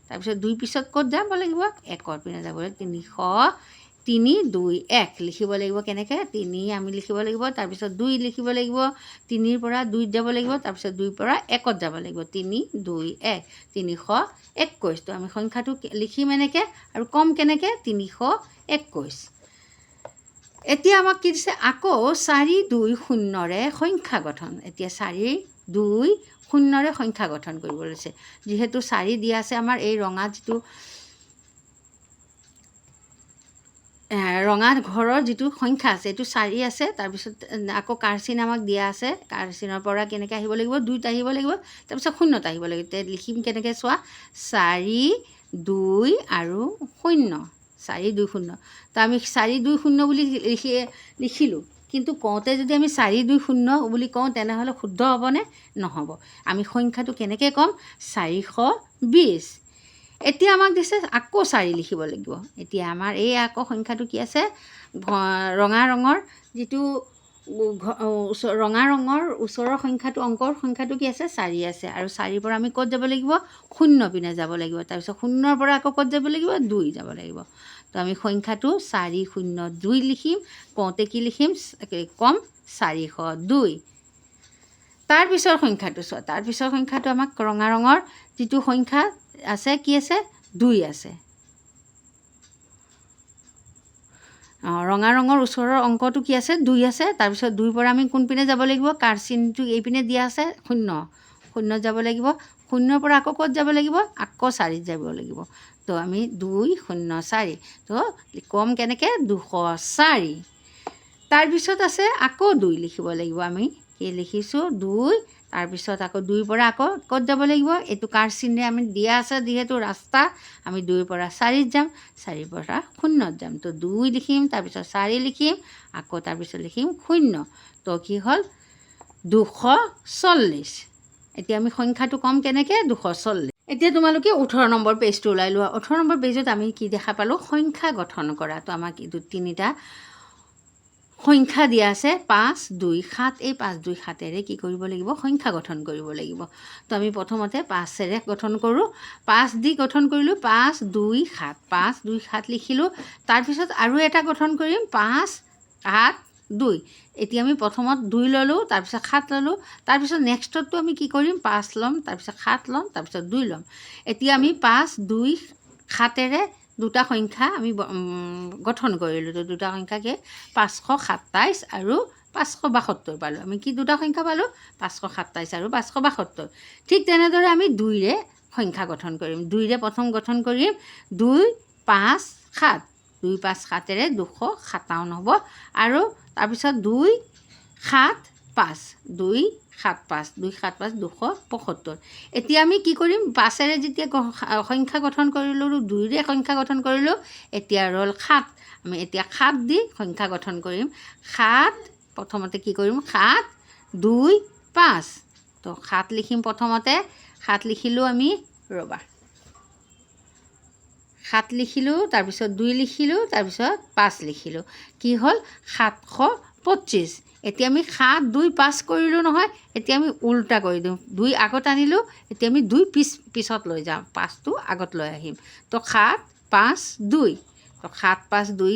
তাৰপিছত 2 পিছত ক'ত যাব লাগিব 1ৰ পিনে যাব লাগিব 3 2 1 লিখিব লাগিব কেনেকৈ 3 আমি লিখিব লাগিব তাৰপিছত 2 লিখিব লাগিব 3ৰ পৰা 2ত যাব লাগিব তাৰপিছত 2ৰ পৰা 1ত যাব লাগিব 3 2 1 321 তো আমি সংখ্যাটো লিখিম এনেকৈ আৰু কম কেনেকৈ 321 এতিয়া আমাক কি দিছে আকৌ 4 2 0ৰে সংখ্যা গঠন এতিয়া 4 2 0ৰে সংখ্যা গঠন কৰিব লৈছে যিহেতু 4 দিয়া আছে আমাৰ এই ৰঙা যিটো ৰঙা ঘৰৰ যিটো সংখ্যা আছে এইটো 4 আছে তাৰপিছত আকৌ কাৰ চিন আমাক দিয়া আছে কাৰ চিনৰ পৰা কেনেকৈ আহিব লাগিব 2ত আহিব লাগিব তাৰপিছত 0ত আহিব লাগিব এতিয়া লিখিম কেনেকৈ চোৱা 4 2 আৰু 0 4 2 0 তো আমি 4 2 0 বুলি লিখিলোঁ কিন্তু কওঁতে যদি আমি 4 2 0 বুলি কওঁ তেনেহ'লে শুদ্ধ হ'বনে নহ'ব আমি সংখ্যাটো কেনেকৈ ক'ম 420 এতিয়া আমাক দিছে আকৌ 4 লিখিব লাগিব এতিয়া আমাৰ এই আকৌ সংখ্যাটো কি আছে ৰঙা ৰঙৰ যিটো ৰঙা ৰঙৰ ওচৰৰ সংখ্যাটো অংকৰ সংখ্যাটো কি আছে 4 আছে আৰু 4ৰ পৰা আমি ক'ত যাব লাগিব 0 পিনে যাব লাগিব তাৰপিছত 0ৰ পৰা আকৌ ক'ত যাব লাগিব 2 যাব লাগিব তো আমি সংখ্যাটো 402 লিখিম কওঁতে কি লিখিম কম 402 তাৰপিছৰ সংখ্যাটো চোৱা তাৰপিছৰ সংখ্যাটো আমাক ৰঙা ৰঙৰ যিটো সংখ্যা আছে কি আছে 2 আছে ৰঙা ৰঙৰ ওচৰৰ অংকটো কি আছে 2 আছে তাৰপিছত 2ৰ পৰা আমি কোনপিনে যাব লাগিব কাৰ চিনটো এইপিনে দিয়া আছে 0 যাব লাগিব 0ৰ পৰা আকৌ ক'ত যাব লাগিব আকৌ 4ত যাব লাগিব তো আমি 2 0 4 তো কম কেনেকৈ 204 তাৰপিছত আছে আকৌ 2 লিখিব লাগিব আমি কি লিখিছোঁ 2 তাৰপিছত আকৌ 2ৰ পৰা আকৌ ক'ত যাব লাগিব এইটো কাৰ চিনে আমি দিয়া আছে যিহেতু ৰাস্তা আমি 2ৰ পৰা 4ত যাম 4ৰ পৰা 0ত যাম তো 2 লিখিম তাৰপিছত 4 লিখিম আকৌ তাৰপিছত লিখিম 0 তো কি হ'ল 240 এতিয়া আমি সংখ্যাটো কম কেনেকৈ 240 এতিয়া তোমালোকে 18 নম্বৰ পেজটো ওলাই লোৱা 18 নম্বৰ পেজত আমি কি দেখা পালোঁ সংখ্যা গঠন কৰা তো আমাক এইটো 3টা সংখ্যা দিয়া আছে 5 2 7 এই 5 2 7এৰে কি কৰিব লাগিব সংখ্যা গঠন কৰিব লাগিব তো আমি প্ৰথমতে 5এৰে গঠন কৰোঁ 5 দি গঠন কৰিলোঁ 5 2 7 5 2 7 লিখিলোঁ তাৰপিছত আৰু এটা গঠন কৰিম 5 7 2 এতিয়া আমি প্ৰথমত 2 ল'লোঁ তাৰপিছত 7 ল'লোঁ তাৰপিছত নেক্সটতো আমি কি কৰিম 5 ল'ম তাৰপিছত 7 ল'ম তাৰপিছত 2 ল'ম এতিয়া আমি 5 2 7এৰে দুটা সংখ্যা আমি গঠন কৰিলোঁ তো দুটা সংখ্যাকে 527 আৰু 572 পালোঁ আমি কি দুটা সংখ্যা পালোঁ 527 আৰু 572 ঠিক তেনেদৰে আমি 2ৰে সংখ্যা গঠন কৰিম 2ৰে প্ৰথম গঠন কৰিম 2 5 7 2 5 7এৰে 257 হ'ব আৰু তাৰপিছত 2 7 5 2 7 5 2 7 5 275 এতিয়া আমি কি কৰিম 5এৰে যেতিয়া সংখ্যা গঠন কৰিলোঁ 2ৰে সংখ্যা গঠন কৰিলোঁ এতিয়া ৰ'ল 7 আমি এতিয়া 7 দি সংখ্যা গঠন কৰিম 7 প্ৰথমতে কি কৰিম 7 2 5 তো 7 লিখিম প্ৰথমতে 7 লিখিলোঁ আমি ৰ'বা 7 লিখিলোঁ তাৰপিছত 2 লিখিলোঁ তাৰপিছত 5 লিখিলোঁ কি হ'ল 725 এতিয়া আমি 7 2 5 কৰিলোঁ নহয় এতিয়া আমি উল্টা কৰি দিওঁ 2 আগত আনিলোঁ এতিয়া আমি 2 পিছত লৈ যাম 5টো আগত লৈ আহিম তো 7 5 2 তো 7 5 2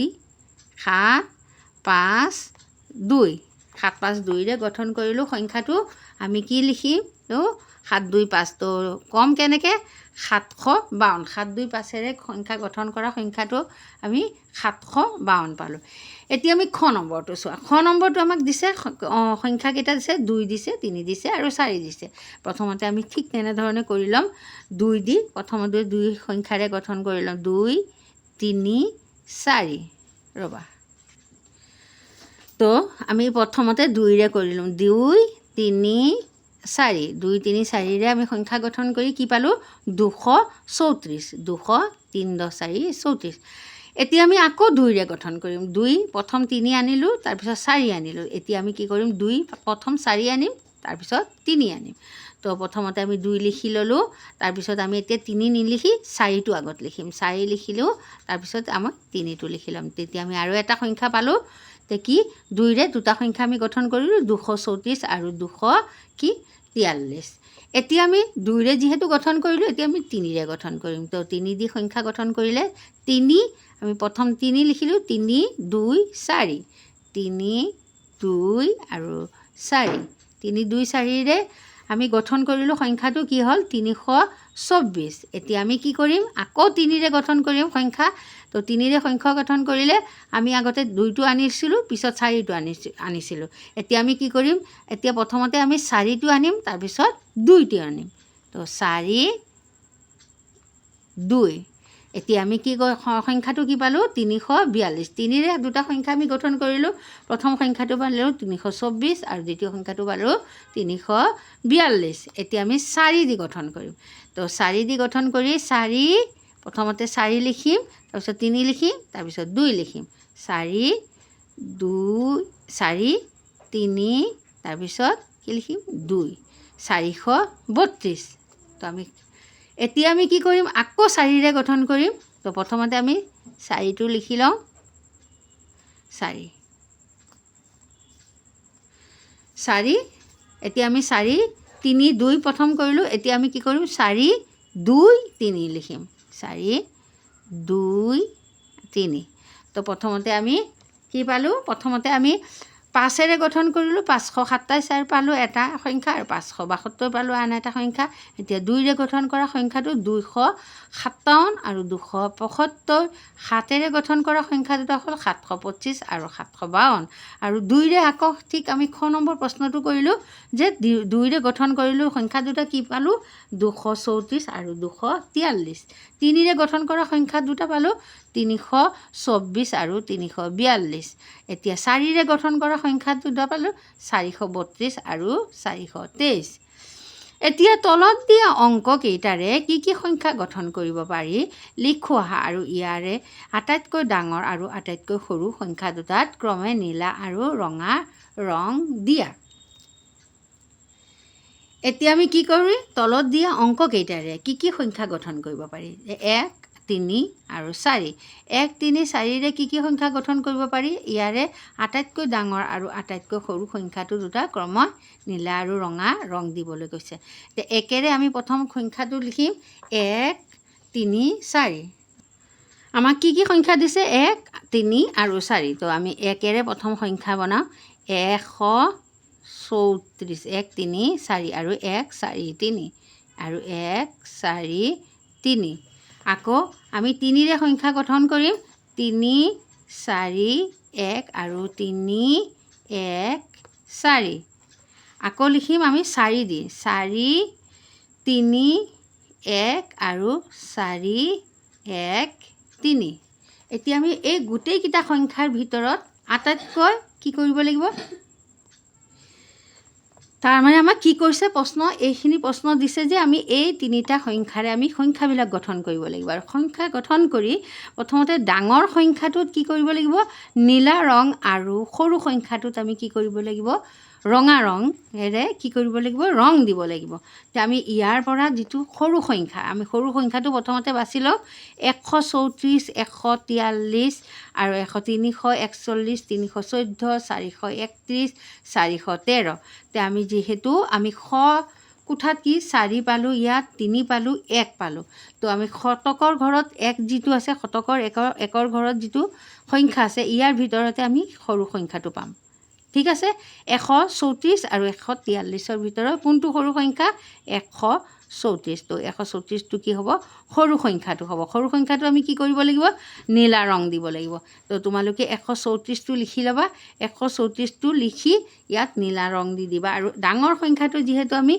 7 5 2 7 5 2ৰে গঠন কৰিলোঁ সংখ্যাটো আমি কি লিখিম তো 7 2 5 তো কম কেনেকৈ 752 7 2 5এৰে সংখ্যা গঠন কৰা সংখ্যাটো আমি 752 পালোঁ এতিয়া আমি খ নম্বৰটো চোৱা খ নম্বৰটো আমাক দিছে সংখ্যাকেইটা দিছে 2 দিছে 3 দিছে আৰু 4 দিছে প্ৰথমতে আমি ঠিক তেনেধৰণে কৰি ল'ম 2 দি প্ৰথমতে 2 সংখ্যাৰে গঠন কৰি ল'ম 2 3 4 ৰ'বা তো আমি প্ৰথমতে 2ৰে কৰি ল'ম 2 3 4 2 3 4ৰে আমি সংখ্যা গঠন কৰি কি পালোঁ 234 2 3 10 4 34 এতিয়া আমি আকৌ 2ৰে গঠন কৰিম 2 প্ৰথম 3 আনিলোঁ তাৰপিছত 4 আনিলোঁ এতিয়া আমি কি কৰিম 2 প্ৰথম 4 আনিম তাৰপিছত 3 আনিম তো প্ৰথমতে আমি 2 লিখি ল'লোঁ তাৰপিছত আমি এতিয়া 3 নিলিখি 4টো আগত লিখিম 4 লিখিলোঁ তাৰপিছত আমাক 3টো লিখি ল'ম তেতিয়া আমি আৰু এটা সংখ্যা পালোঁ তে কি 2ৰে দুটা সংখ্যা আমি গঠন কৰিলোঁ 234 আৰু 243 এতিয়া আমি 2ৰে যিহেতু গঠন কৰিলোঁ এতিয়া আমি 3ৰে গঠন কৰিম তো 3 দি সংখ্যা গঠন কৰিলে 3 আমি প্ৰথম 3 লিখিলোঁ 3 2 4 3 2 আৰু 4 3 2 4ৰে আমি গঠন কৰিলোঁ সংখ্যাটো কি হ'ল 324 এতিয়া আমি কি কৰিম আকৌ 3ৰে গঠন কৰিম সংখ্যা তো 3ৰে সংখ্যা গঠন কৰিলে আমি আগতে 2টো আনিছিলোঁ পিছত 4টো আনিছিলোঁ এতিয়া আমি কি কৰিম এতিয়া প্ৰথমতে আমি 4টো আনিম তাৰপিছত 2টো আনিম তো 4 2 এতিয়া আমি কি সংখ্যাটো কি পালোঁ 342 3ৰে দুটা সংখ্যা আমি গঠন কৰিলোঁ প্ৰথম সংখ্যাটো পালোঁ 324 আৰু দ্বিতীয় সংখ্যাটো পালোঁ 342 এতিয়া আমি 4 দি গঠন কৰিম তো 4 দি গঠন কৰি 4 প্ৰথমতে 4 লিখিম তাৰপিছত 3 লিখিম তাৰপিছত 2 লিখিম 4 2 4 3 তাৰপিছত কি লিখিম 2 432 তো আমি এতিয়া আমি কি কৰিম আকৌ 4ৰে গঠন কৰিম তো প্ৰথমতে আমি 4টো লিখি লওঁ 4 এতিয়া আমি 4 3 2 প্ৰথম কৰিলোঁ এতিয়া আমি কি কৰিম 4 2 3 লিখিম 4 2 3 তো প্ৰথমতে আমি কি পালোঁ প্ৰথমতে আমি 5ৰে গঠন কৰিলোঁ 527 পালোঁ এটা সংখ্যা আৰু 572 পালোঁ আন এটা সংখ্যা এতিয়া 2ৰে গঠন কৰা সংখ্যাটো 257 আৰু 275 7ৰে গঠন কৰা সংখ্যা দুটা হ'ল 725 আৰু 752 আৰু 2ৰে আকৌ ঠিক আমি খ নম্বৰ প্ৰশ্নটো কৰিলোঁ যে 2ৰে গঠন কৰিলোঁ সংখ্যা দুটা কি পালোঁ 234 আৰু 243 3ৰে গঠন কৰা সংখ্যা দুটা পালোঁ 324 আৰু 342 এতিয়া 4ৰে গঠন কৰা সংখ্যা দুটা পালোঁ 432 আৰু 423 এতিয়া তলত দিয়া অংককেইটাৰে কি সংখ্যা গঠন কৰিব পাৰি লিখোৱা আৰু ইয়াৰে আটাইতকৈ ডাঙৰ আৰু আটাইতকৈ সৰু সংখ্যা দুটাত ক্ৰমে নীলা আৰু ৰঙা ৰং দিয়া এতিয়া আমি কি কৰিম তলত দিয়া অংককেইটাৰে কি সংখ্যা গঠন কৰিব পাৰি 1 তিনি আৰু 4 1 3 4ৰে কি সংখ্যা গঠন কৰিব পাৰি ইয়াৰে আটাইতকৈ ডাঙৰ আৰু আটাইতকৈ সৰু সংখ্যাটো দুটা ক্ৰমত নীলা আৰু ৰঙা ৰং দিবলৈ কৈছে তে একেৰে আমি প্ৰথম সংখ্যাটো লিখিম 1 3 4 আমাক কি সংখ্যা দিছে 1 3 আৰু 4 তো আমি একেৰে প্ৰথম সংখ্যা বনাও 134 1 3 4 আৰু 1 4 3 আৰু 1 4 3 আকৌ আমি 3ৰে সংখ্যা গঠন কৰিম 3 4 1 আৰু 3 1 4 আকৌ লিখিম আমি 4 দি 4 3 1 আৰু 4 1 3 এতিয়া আমি এই গোটেইকেইটা সংখ্যাৰ ভিতৰত আটাইতকৈ কি কৰিব লাগিব তাৰমানে আমাক কি কৈছে প্ৰশ্ন এইখিনি প্ৰশ্ন দিছে যে আমি এই তিনিটা সংখ্যাৰে আমি সংখ্যাবিলাক গঠন কৰিব লাগিব আৰু সংখ্যা গঠন কৰি প্ৰথমতে ডাঙৰ সংখ্যাটোত কি কৰিব লাগিব নীলা ৰং আৰু সৰু সংখ্যাটোত আমি কি কৰিব লাগিব ৰঙা ৰঙেৰে কি কৰিব লাগিব ৰং দিব লাগিব তে আমি ইয়াৰ পৰা যিটো সৰু সংখ্যা আমি সৰু সংখ্যাটো প্ৰথমতে বাছি লওঁ 134 143 আৰু 341 314 431 413 তে আমি যিহেতু আমি কোঠাত কি 4 পালোঁ ইয়াত 3 পালোঁ 1 পালোঁ তো আমি শতকৰ ঘৰত 1 যিটো আছে শতকৰ একৰ ঘৰত যিটো সংখ্যা আছে ইয়াৰ ভিতৰতে আমি সৰু সংখ্যাটো পাম ঠিক আছে 134 আৰু 143ৰ ভিতৰত কোনটো সৰু সংখ্যা 134 তো 134টো কি হ'ব সৰু সংখ্যাটো হ'ব সৰু সংখ্যাটো আমি কি কৰিব লাগিব নীলা ৰং দিব লাগিব তো তোমালোকে 134টো লিখি ল'বা 134টো লিখি ইয়াত নীলা ৰং দি দিবা আৰু ডাঙৰ সংখ্যাটো যিহেতু আমি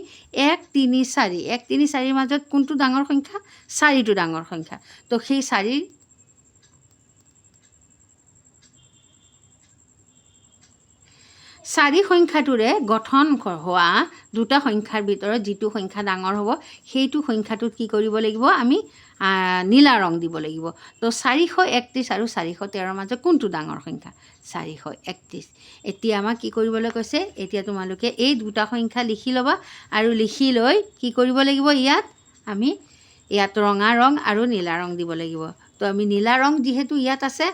1 3 4 1 3 4ৰ মাজত কোনটো ডাঙৰ সংখ্যা 4টো ডাঙৰ সংখ্যা তো সেই 4 সংখ্যাটোৰে গঠন হোৱা দুটা সংখ্যাৰ ভিতৰত যিটো সংখ্যা ডাঙৰ হ'ব সেইটো সংখ্যাটোত কি কৰিব লাগিব আমি নীলা ৰং দিব লাগিব তো 431 আৰু 413ৰ মাজত কোনটো ডাঙৰ সংখ্যা 431 এতিয়া আমাক কি কৰিবলৈ কৈছে এতিয়া তোমালোকে এই দুটা সংখ্যা লিখি ল'বা আৰু লিখি লৈ কি কৰিব লাগিব আমি ইয়াত ৰঙা ৰং আৰু নীলা ৰং দিব লাগিব তো আমি নীলা ৰং যিহেতু ইয়াত আছে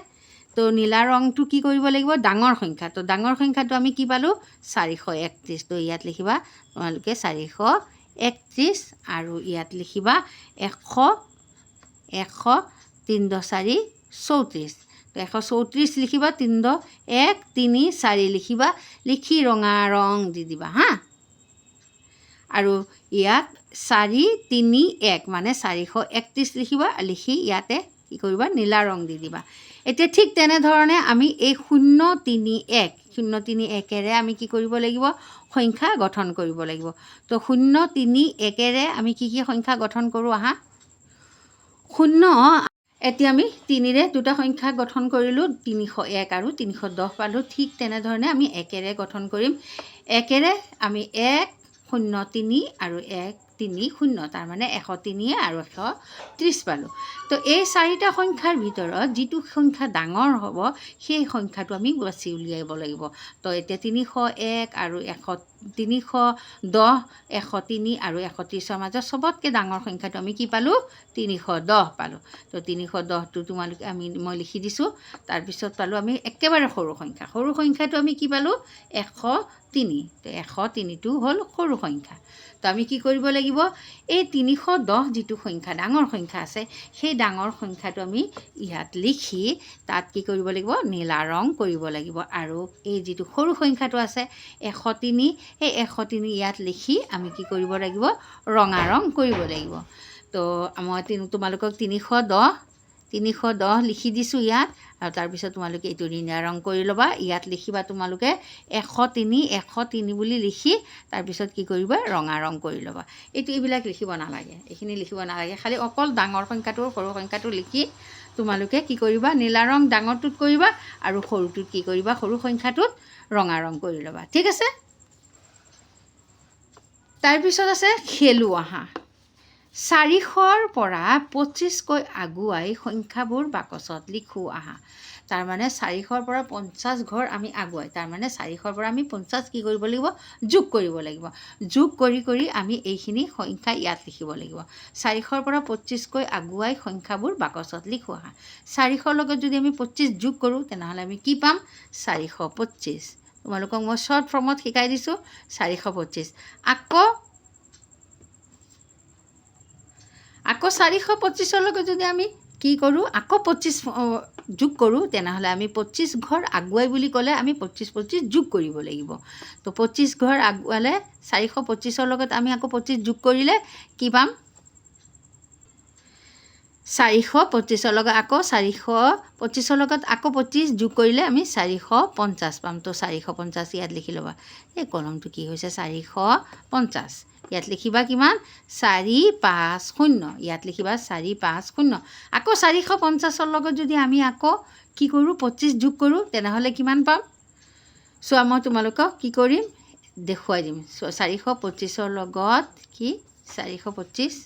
তো নীলা ৰংটো কি কৰিব লাগিব ডাঙৰ সংখ্যা তো ডাঙৰ সংখ্যাটো আমি কি পালোঁ 431 তো ইয়াত লিখিবা তোমালোকে 431 আৰু ইয়াত লিখিবা 100 3 4 34 তো 134 লিখিবা 3 1 3 4 লিখিবা লিখি ৰঙা ৰং দি দিবা হা আৰু ইয়াত 4 3 1 মানে 431 লিখিবা লিখি ইয়াতে কি কৰিবা নীলা ৰং দি দিবা এতিয়া ঠিক তেনেধৰণে আমি এই 0 3 1 0 3 1ৰে আমি কি কৰিব লাগিব সংখ্যা গঠন কৰিব লাগিব তো 0 3 1ৰে আমি কি সংখ্যা গঠন কৰোঁ আহা 0 এতিয়া আমি 3ৰে দুটা সংখ্যা গঠন কৰিলোঁ 301 আৰু 310 পালোঁ ঠিক তেনেধৰণে আমি 1ৰে গঠন কৰিম 1ৰে আমি 1 0 3 আৰু 1 3 0 তাৰ মানে 103 আৰু 130 পালোঁ তো এই চাৰিটা সংখ্যাৰ ভিতৰত যিটো সংখ্যা ডাঙৰ হ'ব সেই সংখ্যাটো আমি বাছি উলিয়াব লাগিব তো এতিয়া 301 আৰু 310 103 আৰু 130ৰ মাজত চবতকৈ ডাঙৰ সংখ্যাটো আমি কি পালোঁ 310 পালোঁ তো 310টো তোমালোকে মই লিখি দিছোঁ তাৰপিছত পালোঁ আমি একেবাৰে সৰু সংখ্যাটো আমি কি পালোঁ 103 তো 103টো হ'ল সৰু সংখ্যা তো আমি কি কৰিব লাগিব এই 310 যিটো সংখ্যা ডাঙৰ সংখ্যা আছে সেই ডাঙৰ সংখ্যাটো আমি ইয়াত লিখি তাত কি কৰিব লাগিব নীলা ৰং কৰিব লাগিব আৰু এই যিটো সৰু সংখ্যাটো আছে 103 এই 103 ইয়াত লিখি আমি কি কৰিব লাগিব ৰঙা ৰং কৰিব লাগিব তো মই তোমালোকক 310 লিখি দিছোঁ ইয়াত আৰু তাৰপিছত তোমালোকে এইটো নীলা ৰং কৰি ল'বা ইয়াত লিখিবা তোমালোকে 103 বুলি লিখি তাৰপিছত কি কৰিবা ৰঙা ৰং কৰি ল'বা এইবিলাক লিখিব নালাগে এইখিনি লিখিব নালাগে খালি অকল ডাঙৰ সংখ্যাটো সৰু সংখ্যাটো লিখি তোমালোকে কি কৰিবা নীলা ৰং ডাঙৰটোত কৰিবা আৰু সৰুটোত কি কৰিবা সৰু সংখ্যাটোত ৰঙা ৰং কৰি ল'বা ঠিক আছে তাৰপিছত আছে খেলো আহা 400ৰ পৰা 25কৈ আগুৱাই সংখ্যাবোৰ বাকচত লিখোঁ আহা। তাৰমানে 400ৰ পৰা 50 ঘৰ আমি আগুৱাই, তাৰমানে 400ৰ পৰা আমি 50 কি কৰিব লাগিব? যোগ কৰিব লাগিব। যোগ কৰি আমি এইখিনি সংখ্যা ইয়াত লিখিব লাগিব। 400ৰ পৰা 25কৈ আগুৱাই সংখ্যাবোৰ বাকচত লিখোঁ আহা। 400ৰ লগত যদি আমি 25 যোগ কৰোঁ তেনেহ'লে আমি কি পাম? 425। তোমালোকক মই শ্বৰ্ট ফৰ্মত শিকাই দিছোঁ 425। আকৌ 425ৰ লগত যদি আমি কি কৰোঁ? আকৌ 25 যোগ কৰোঁ তেনেহ'লে আমি 25 ঘৰ আগুৱাই বুলি ক'লে আমি 25 যোগ কৰিব লাগিব। তো 25 ঘৰ আগুৱালে 425ৰ লগত আমি আকৌ 25 যোগ কৰিলে কি পাম? 425ৰ লগত আকৌ 425ৰ লগত আকৌ 25 যোগ কৰিলে আমি 450 পাম। তো 450 ইয়াত লিখি ল'বা। এই কলমটো কি হৈছে? 450 ইয়াত লিখিবা কিমান? 450। ইয়াত লিখিবা 450। আকৌ 450ৰ লগত যদি আমি আকৌ কি কৰোঁ? 25 যোগ কৰোঁ তেনেহ'লে কিমান পাম? চোৱা, মই তোমালোকক কি কৰিম দেখুৱাই দিম। 425ৰ লগত কি 425।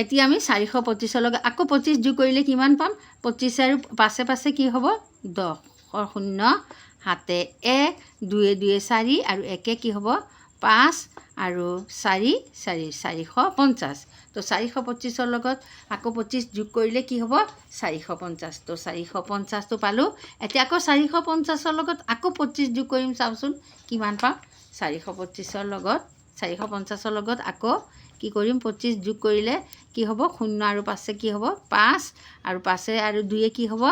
এতিয়া আমি 425ৰ লগত আকৌ 25 যোগ কৰিলে কিমান পাম? 25 আৰু পাছে পাছে কি হ'ব? 10ৰ 0 7 1 2 2 4 আৰু 1 কি হ'ব? 5 আৰু 4 4 450। তো 425ৰ লগত আকৌ 25 যোগ কৰিলে কি হ'ব? 450। তো 450টো পালোঁ। এতিয়া আকৌ 450ৰ লগত আকৌ 25 যোগ কৰিম, চাওঁচোন কিমান পাম? 450ৰ লগত আকৌ কি কৰিম? 25 যোগ কৰিলে কি হ'ব? 0 আৰু 5 কি হ'ব? 5 আৰু 5 আৰু 2 কি হ'ব?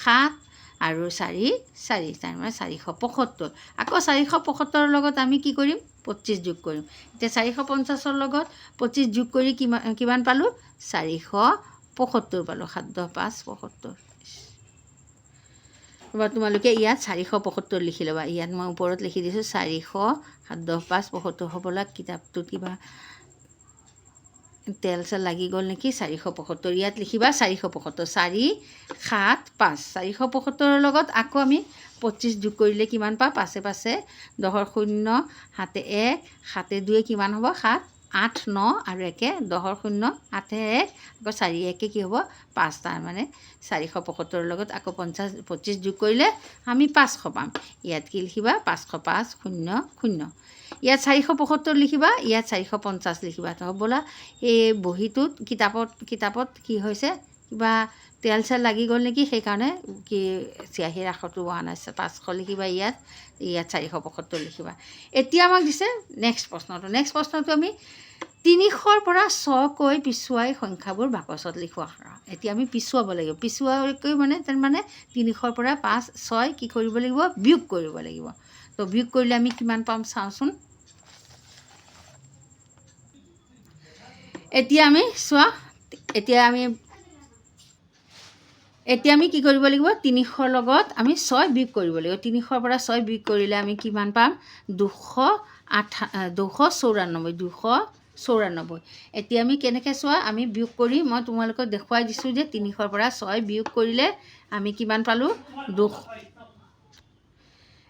7 আৰু 4 4, তাৰমানে 475। আকৌ 475ৰ লগত আমি কি কৰিম? 25 যোগ কৰিম। এতিয়া 450ৰ লগত 25 যোগ কৰি কিমান পালোঁ? 475 পালোঁ। 7 10 5 75। এবাৰ তোমালোকে ইয়াত 475 লিখি ল'বা। ইয়াত মই ওপৰত লিখি দিছোঁ 400 7 10 5 75 হ'বলা। কিতাপটোত কিবা তেল চেল লাগি গ'ল নেকি? 475 ইয়াত লিখিবা 475। 4 7 5 475ৰ লগত আকৌ আমি 25 যোগ কৰিলে কিমান পাম? পাছে পাছে 10ৰ 0 7 1 7 2 কিমান হ'ব? 7 8 9 আৰু 1 10ৰ 0 8 1 আকৌ 4 1 কি হ'ব? 5। তাৰমানে 475ৰ লগত আকৌ 25 যোগ কৰিলে আমি 500 পাম। ইয়াত কি লিখিবা? 505 0 0। ইয়াত 475 লিখিবা, ইয়াত 450 লিখিবা। তো ব'লা এই বহীটোত কিতাপত কি হৈছে? কিবা তেল চেল লাগি গ'ল নেকি? সেইকাৰণে কি চিয়াহীৰ আখৰটো হোৱা নাই। 500 লিখিবা ইয়াত 475 লিখিবা। এতিয়া আমাক দিছে নেক্সট প্ৰশ্নটো আমি 300ৰ পৰা 6কৈ পিছুৱাই সংখ্যাবোৰ বাকচত লিখোঁ আহা। এতিয়া আমি পিছুৱাব লাগিব। পিছুৱাকৈ মানে তাৰমানে 300ৰ পৰা 5 6 কি কৰিব লাগিব? বিয়োগ কৰিব লাগিব। তো বিয়োগ কৰিলে আমি কিমান পাম চাওঁচোন। এতিয়া আমি চোৱা, এতিয়া আমি কি কৰিব লাগিব? 300ৰ লগত আমি 6 বিয়োগ কৰিব লাগিব। 300ৰ পৰা 6 বিয়োগ কৰিলে আমি কিমান পাম? 294। এতিয়া আমি কেনেকৈ চোৱা? আমি বিয়োগ কৰি মই তোমালোকক দেখুৱাই দিছোঁ যে 300ৰ পৰা 6 বিয়োগ কৰিলে আমি কিমান পালোঁ? 200।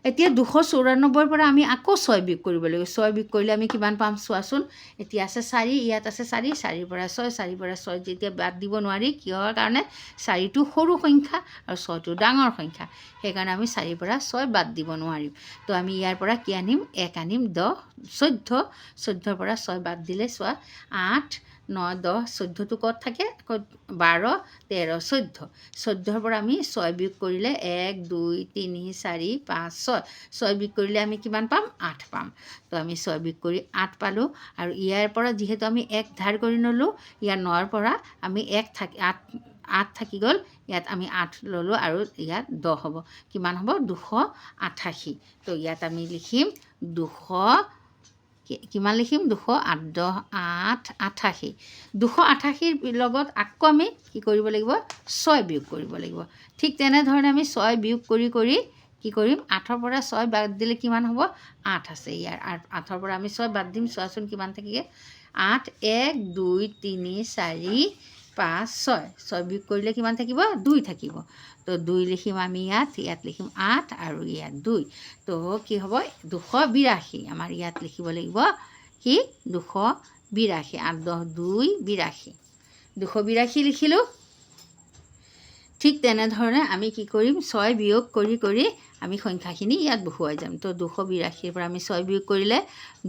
এতিয়া 294ৰ পৰা আমি আকৌ 6 বিয়োগ কৰিব লাগিব। 6 বিয়োগ কৰিলে আমি কিমান পাম চোৱাচোন। এতিয়া আছে 4, ইয়াত আছে 4, 4ৰ পৰা 6, 4ৰ পৰা 6 যেতিয়া বাদ দিব নোৱাৰি, কিহৰ কাৰণে? 4টো সৰু সংখ্যা আৰু 6টো ডাঙৰ সংখ্যা। সেইকাৰণে আমি 4ৰ পৰা 6 বাদ দিব নোৱাৰিম। তো আমি ইয়াৰ পৰা কি আনিম? 1 আনিম। 10 14, 14ৰ পৰা 6 বাদ দিলে চোৱা 8 9 10, 14টো ক'ত থাকে? আকৌ 12 13 14। 14ৰ পৰা আমি 6 বিয়োগ কৰিলে 1 2 3 4 5 6। 6 বিয়োগ কৰিলে আমি কিমান পাম? 8 পাম। তো আমি 6 বিয়োগ কৰি 8 পালোঁ। আৰু ইয়াৰ পৰা যিহেতু আমি 1 ধাৰ কৰি ল'লোঁ, ইয়াৰ 9ৰ পৰা আমি 8 থাকি গ'ল। ইয়াত আমি 8 ল'লোঁ আৰু ইয়াত 10 হ'ব। কিমান হ'ব? 288। তো ইয়াত আমি লিখিম 200 কিমান লিখিম? 288। 288ৰ লগত আকৌ আমি কি কৰিব লাগিব? 6 বিয়োগ কৰিব লাগিব। ঠিক তেনেধৰণে আমি 6 বিয়োগ কৰি কি কৰিম? 8ৰ পৰা 6 বাদ দিলে কিমান হ'ব? 8 আছে ইয়াৰ। 8ৰ পৰা আমি 6 বাদ দিম, চোৱাচোন কিমান থাকিলে? 8 1 2 3 4 5 6। 6 বিয়োগ কৰিলে কিমান থাকিব? 2 থাকিব। তো 2 লিখিম আমি ইয়াত লিখিম 8 আৰু ইয়াত 2। তো কি হ'ব? 282। আমাৰ ইয়াত লিখিব লাগিব কি? 282। 82 8 10 2 82 282 লিখিলোঁ। ঠিক তেনেধৰণে আমি কি কৰিম 6 বিয়োগ কৰি কৰি আমি সংখ্যাখিনি ইয়াত বহুৱাই যাম। তো 282 পৰা আমি 6 বিয়োগ কৰিলে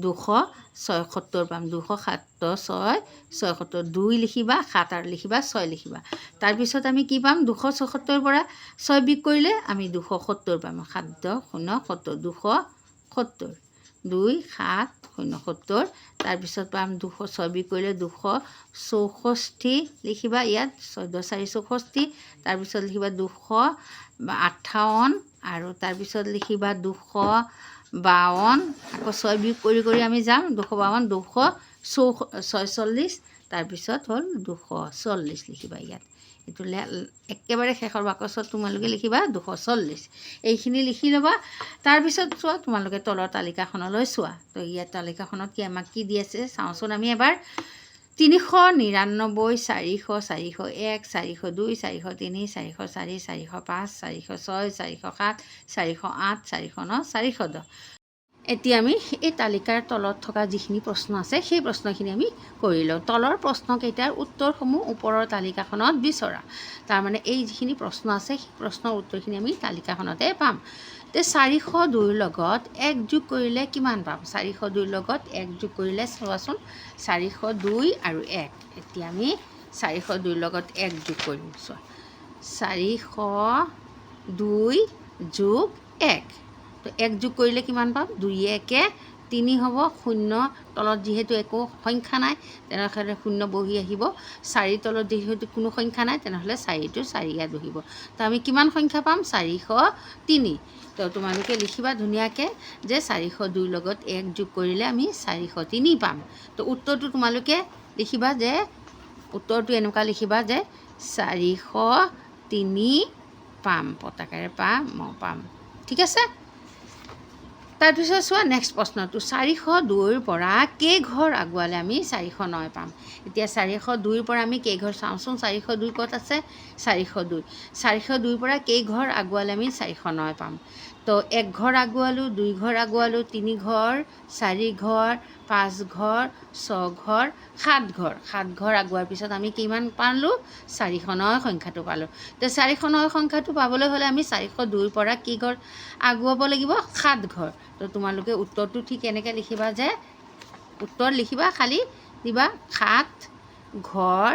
276 পাম। 276 76 2 লিখিবা 7 আৰু লিখিবা 6 লিখিবা। তাৰপিছত আমি কি পাম 276 পৰা 6 বিয়োগ কৰিলে আমি 270 পাম। 7 10 0 70 270 2 7 0 70। তাৰপিছত পাম 206 বিয়োগ কৰিলে 264 লিখিবা ইয়াত 14 4 64। তাৰপিছত লিখিবা 258 আৰু তাৰপিছত লিখিবা 252। আকৌ 6 বিয়োগ কৰি কৰি আমি যাম 252 246। তাৰপিছত হ'ল 240 লিখিবা ইয়াত। এইটো একেবাৰে শেষৰ বাকচত তোমালোকে লিখিবা 240। এইখিনি লিখি ল'বা। তাৰপিছত চোৱা তোমালোকে তলৰ তালিকাখনলৈ চোৱা। তো ইয়াত তালিকাখনত কি আমাক কি দি আছে চাওঁচোন আমি এবাৰ। 399 400 401 402 403 404 405 406 407 408 409 410। এতিয়া আমি এই তালিকাৰ তলত থকা যিখিনি প্ৰশ্ন আছে সেই প্ৰশ্নখিনি আমি কৰি লওঁ। তলৰ প্ৰশ্নকেইটাৰ উত্তৰসমূহ ওপৰৰ তালিকাখনত বিচৰা। তাৰমানে এই যিখিনি প্ৰশ্ন আছে সেই প্ৰশ্নৰ উত্তৰখিনি আমি তালিকাখনতে পাম। তে 402ৰ লগত 1 যোগ কৰিলে কিমান পাম? 402ৰ লগত 1 যোগ কৰিলে চোৱাচোন 402 আৰু 1। এতিয়া আমি 402ৰ লগত 1 যোগ কৰিম। চোৱা 402 যোগ 1। তো 1 যোগ কৰিলে কিমান পাম? 2 1 3 হ'ব। 0 তলত যিহেতু একো সংখ্যা নাই তেনেহ'লে 0 বহি আহিব। 4 তলত যিহেতু কোনো সংখ্যা নাই তেনেহ'লে 4টো 4 ইয়াত বহিব। তো আমি কিমান সংখ্যা পাম? 403। তো তোমালোকে লিখিবা ধুনীয়াকৈ যে 402ৰ লগত 1 যোগ কৰিলে আমি 403 পাম। তো উত্তৰটো তোমালোকে লিখিবা যে উত্তৰটো এনেকুৱা লিখিবা যে 403 পাম। পতাকাৰে পাম। ঠিক আছে। তাৰপিছত চোৱা নেক্সট প্ৰশ্নটো 402ৰ পৰা কেইঘৰ আগুৱালে আমি 409 পাম। এতিয়া 402ৰ পৰা আমি কেইঘৰ চাওঁচোন। 402 ক'ত আছে? 402 402ৰ পৰা কেইঘৰ আগুৱালে আমি 409 পাম। তো 1 ঘৰ আগুৱালোঁ, 2 ঘৰ আগুৱালোঁ, 3 ঘৰ, 4 ঘৰ, 5 ঘৰ, 6 ঘৰ, 7 ঘৰ। 7 ঘৰ আগুৱাৰ পিছত আমি কিমান পালোঁ? 409 সংখ্যাটো পালোঁ। তো 409 সংখ্যাটো পাবলৈ হ'লে আমি 402ৰ পৰা কি ঘৰ আগুৱাব লাগিব? 7 ঘৰ। তো তোমালোকে উত্তৰটো ঠিক এনেকৈ লিখিবা যে উত্তৰ লিখিবা খালি দিবা 7 ঘৰ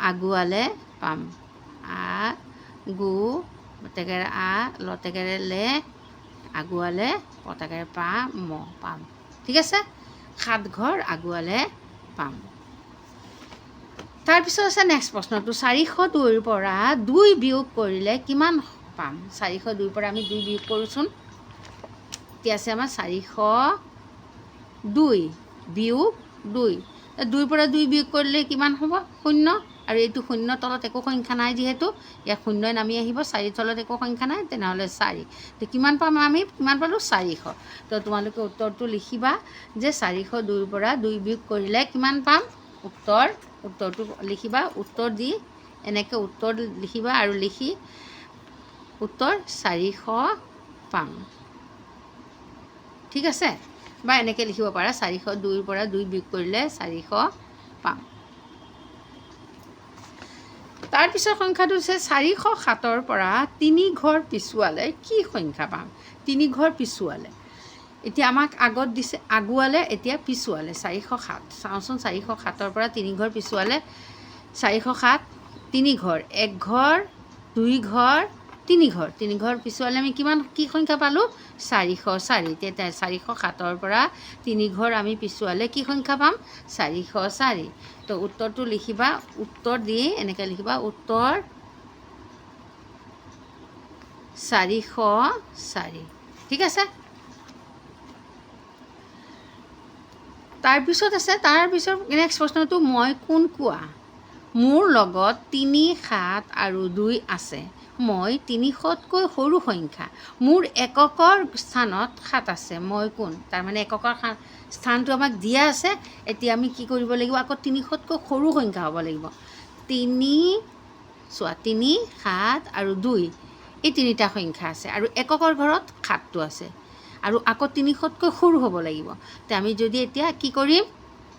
আগুৱালে পাম। লতেকেৰে লতেকেৰে লে আগুৱালে পতাকেৰে পাম। ঠিক আছে। 7 ঘৰ আগুৱালে পাম। তাৰপিছত আছে নেক্সট প্ৰশ্নটো 402ৰ পৰা 2 বিয়োগ কৰিলে কিমান পাম? 402ৰ পৰা আমি 2 বিয়োগ কৰোঁচোন। এতিয়া আছে আমাৰ 402 বিয়োগ 2। 2ৰ পৰা 2 বিয়োগ কৰিলে কিমান হ'ব? 0। আৰু এইটো 0 তলত একো সংখ্যা নাই যিহেতু ইয়াত 0 নামি আহিব। 4 তলত একো সংখ্যা নাই তেনেহ'লে 4। তো কিমান পাম আমি? কিমান পালোঁ? 400। তো তোমালোকে উত্তৰটো লিখিবা যে 402ৰ পৰা 2 বিয়োগ কৰিলে কিমান পাম? উত্তৰটো লিখিবা। উত্তৰ দি এনেকৈ উত্তৰ লিখিবা আৰু লিখি উত্তৰ 400 পাম। ঠিক আছে। বা এনেকৈ লিখিব পাৰা 402ৰ পৰা 2 বিয়োগ কৰিলে 400 পাম। তাৰপিছৰ সংখ্যাটো হৈছে 407ৰ পৰা 3 ঘৰ পিছুৱালে কি সংখ্যা পাম? 3 ঘৰ পিছুৱালে। এতিয়া আমাক আগত দিছে আগুৱালে, এতিয়া পিছুৱালে 407। চাওঁচোন 407ৰ পৰা 3 ঘৰ পিছুৱালে 407 3 ঘৰ 1 ঘৰ 2 ঘৰ 3 ঘৰ 3 ঘৰ পিছুৱালে আমি কি সংখ্যা পালোঁ? 404। তেতিয়া 407ৰ পৰা 3 ঘৰ আমি পিছুৱালে কি সংখ্যা পাম? 404। তো উত্তৰটো লিখিবা। উত্তৰ দি এনেকৈ লিখিবা উত্তৰ 404। ঠিক আছে। তাৰপিছত নেক্সট প্ৰশ্নটো মই কোন কোৱা? মোৰ লগত 3 7 আৰু 2 আছে। মই 300তকৈ সৰু সংখ্যা। মোৰ এককৰ স্থানত 7 আছে। মই কোন? তাৰমানে এককৰ স্থানটো আমাক দিয়া আছে। এতিয়া আমি কি কৰিব লাগিব? আকৌ 300তকৈ সৰু সংখ্যা হ'ব লাগিব। 3 7 আৰু 2 এই 3টা সংখ্যা আছে আৰু এককৰ ঘৰত 7টো আছে আৰু আকৌ 300তকৈ সৰু হ'ব লাগিব। তে আমি যদি এতিয়া কি কৰিম?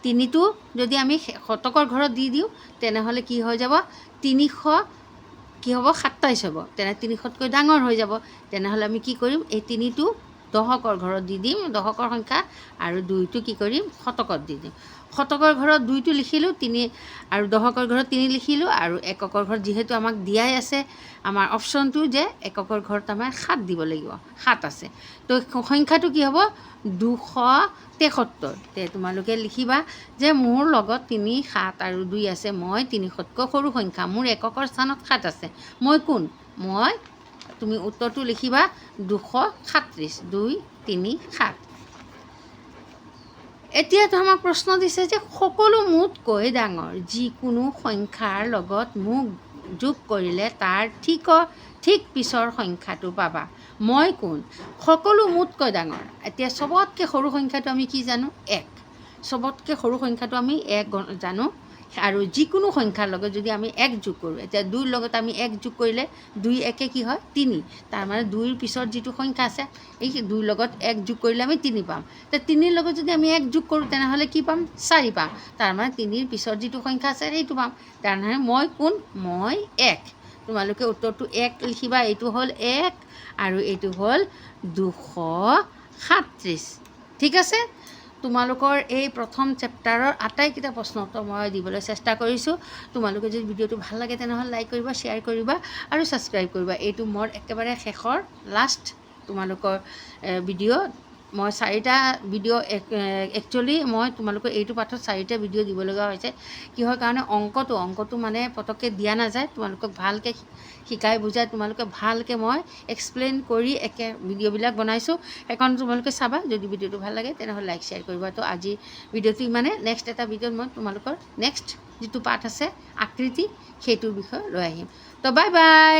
তিনিটো যদি আমি শতকৰ ঘৰত দি দিওঁ তেনেহ'লে কি হৈ যাব 300 কি হ'ব 27 হ'ব তেনে 300তকৈ ডাঙৰ হৈ যাব তেনেহ'লে আমি কি কৰিম এই তিনিটো দশকৰ ঘৰত দি দিম দশকৰ সংখ্যা আৰু 2টো কি কৰিম শতকত দি দিম শতকৰ ঘৰত 2টো লিখিলোঁ 3 আৰু দশকৰ ঘৰত 3 লিখিলোঁ আৰু এককৰ ঘৰত যিহেতু আমাক দিয়াই আছে আমাৰ অপশ্যনটো যে এককৰ ঘৰত আমাৰ 7 দিব লাগিব 7 আছে তো সংখ্যাটো কি হ'ব 273 তে তোমালোকে লিখিবা যে মোৰ লগত 3 7 আৰু 2 আছে মই 300তকৈ সৰু সংখ্যা মোৰ এককৰ স্থানত 7 আছে মই কোন মই তুমি উত্তৰটো লিখিবা 237 2 3 7 এতিয়াতো আমাক প্ৰশ্ন দিছে যে সকলো মুঠকৈ ডাঙৰ যিকোনো সংখ্যাৰ লগত মোক যোগ কৰিলে তাৰ ঠিক পিছৰ সংখ্যাটো পাবা মই কোন সকলো মুঠকৈ ডাঙৰ এতিয়া চবতকৈ সৰু সংখ্যাটো আমি কি জানো 1 চবতকৈ সৰু সংখ্যাটো আমি 1 জানো আৰু যিকোনো সংখ্যাৰ লগত যদি আমি 1 যোগ কৰোঁ এতিয়া 2ৰ লগত আমি 1 যোগ কৰিলে 2 1 কি হয় 3 তাৰ মানে 2ৰ পিছত যিটো সংখ্যা আছে এই 2ৰ লগত 1 যোগ কৰিলে আমি 3 পাম তে 3ৰ লগত যদি আমি 1 যোগ কৰোঁ তেনেহ'লে কি পাম 4 পাম তাৰ মানে 3ৰ পিছত যিটো সংখ্যা আছে সেইটো পাম তাৰমানে মই কোন মই 1 তোমালোকে উত্তৰটো 1 লিখিবা এইটো হ'ল 1 আৰু এইটো হ'ল 237 ঠিক আছে তোমালোকৰ এই প্ৰথম চেপ্টাৰৰ আটাইকেইটা প্ৰশ্ন উত্তৰ মই দিবলৈ চেষ্টা কৰিছোঁ তোমালোকে যদি ভিডিঅ'টো ভাল লাগে তেনেহ'লে লাইক কৰিবা শ্বেয়াৰ কৰিবা আৰু ছাবস্ক্ৰাইব কৰিবা এইটো মোৰ একেবাৰে শেষৰ লাষ্ট তোমালোকৰ ভিডিঅ' মই 4টা ভিডিঅ' একচুৱেলি মই তোমালোকৰ এইটো পাঠত 4টা ভিডিঅ' দিব লগা হৈছে কিহৰ কাৰণে অংকটো মানে পটককৈ দিয়া নাযায় তোমালোকক ভালকৈ শিকাই বুজাই তোমালোকে ভালকৈ মই এক্সপ্লেইন কৰি ভিডিঅ'বিলাক বনাইছোঁ সেইখন তোমালোকে চাবা যদি ভিডিঅ'টো ভাল লাগে তেনেহ'লে লাইক শ্বেয়াৰ কৰিবা তো আজি ভিডিঅ'টো ইমানে নেক্সট এটা ভিডিঅ'ত মই তোমালোকৰ নেক্সট যিটো পাঠ আছে আকৃতি সেইটোৰ বিষয়ে লৈ আহিম তো বাই বাই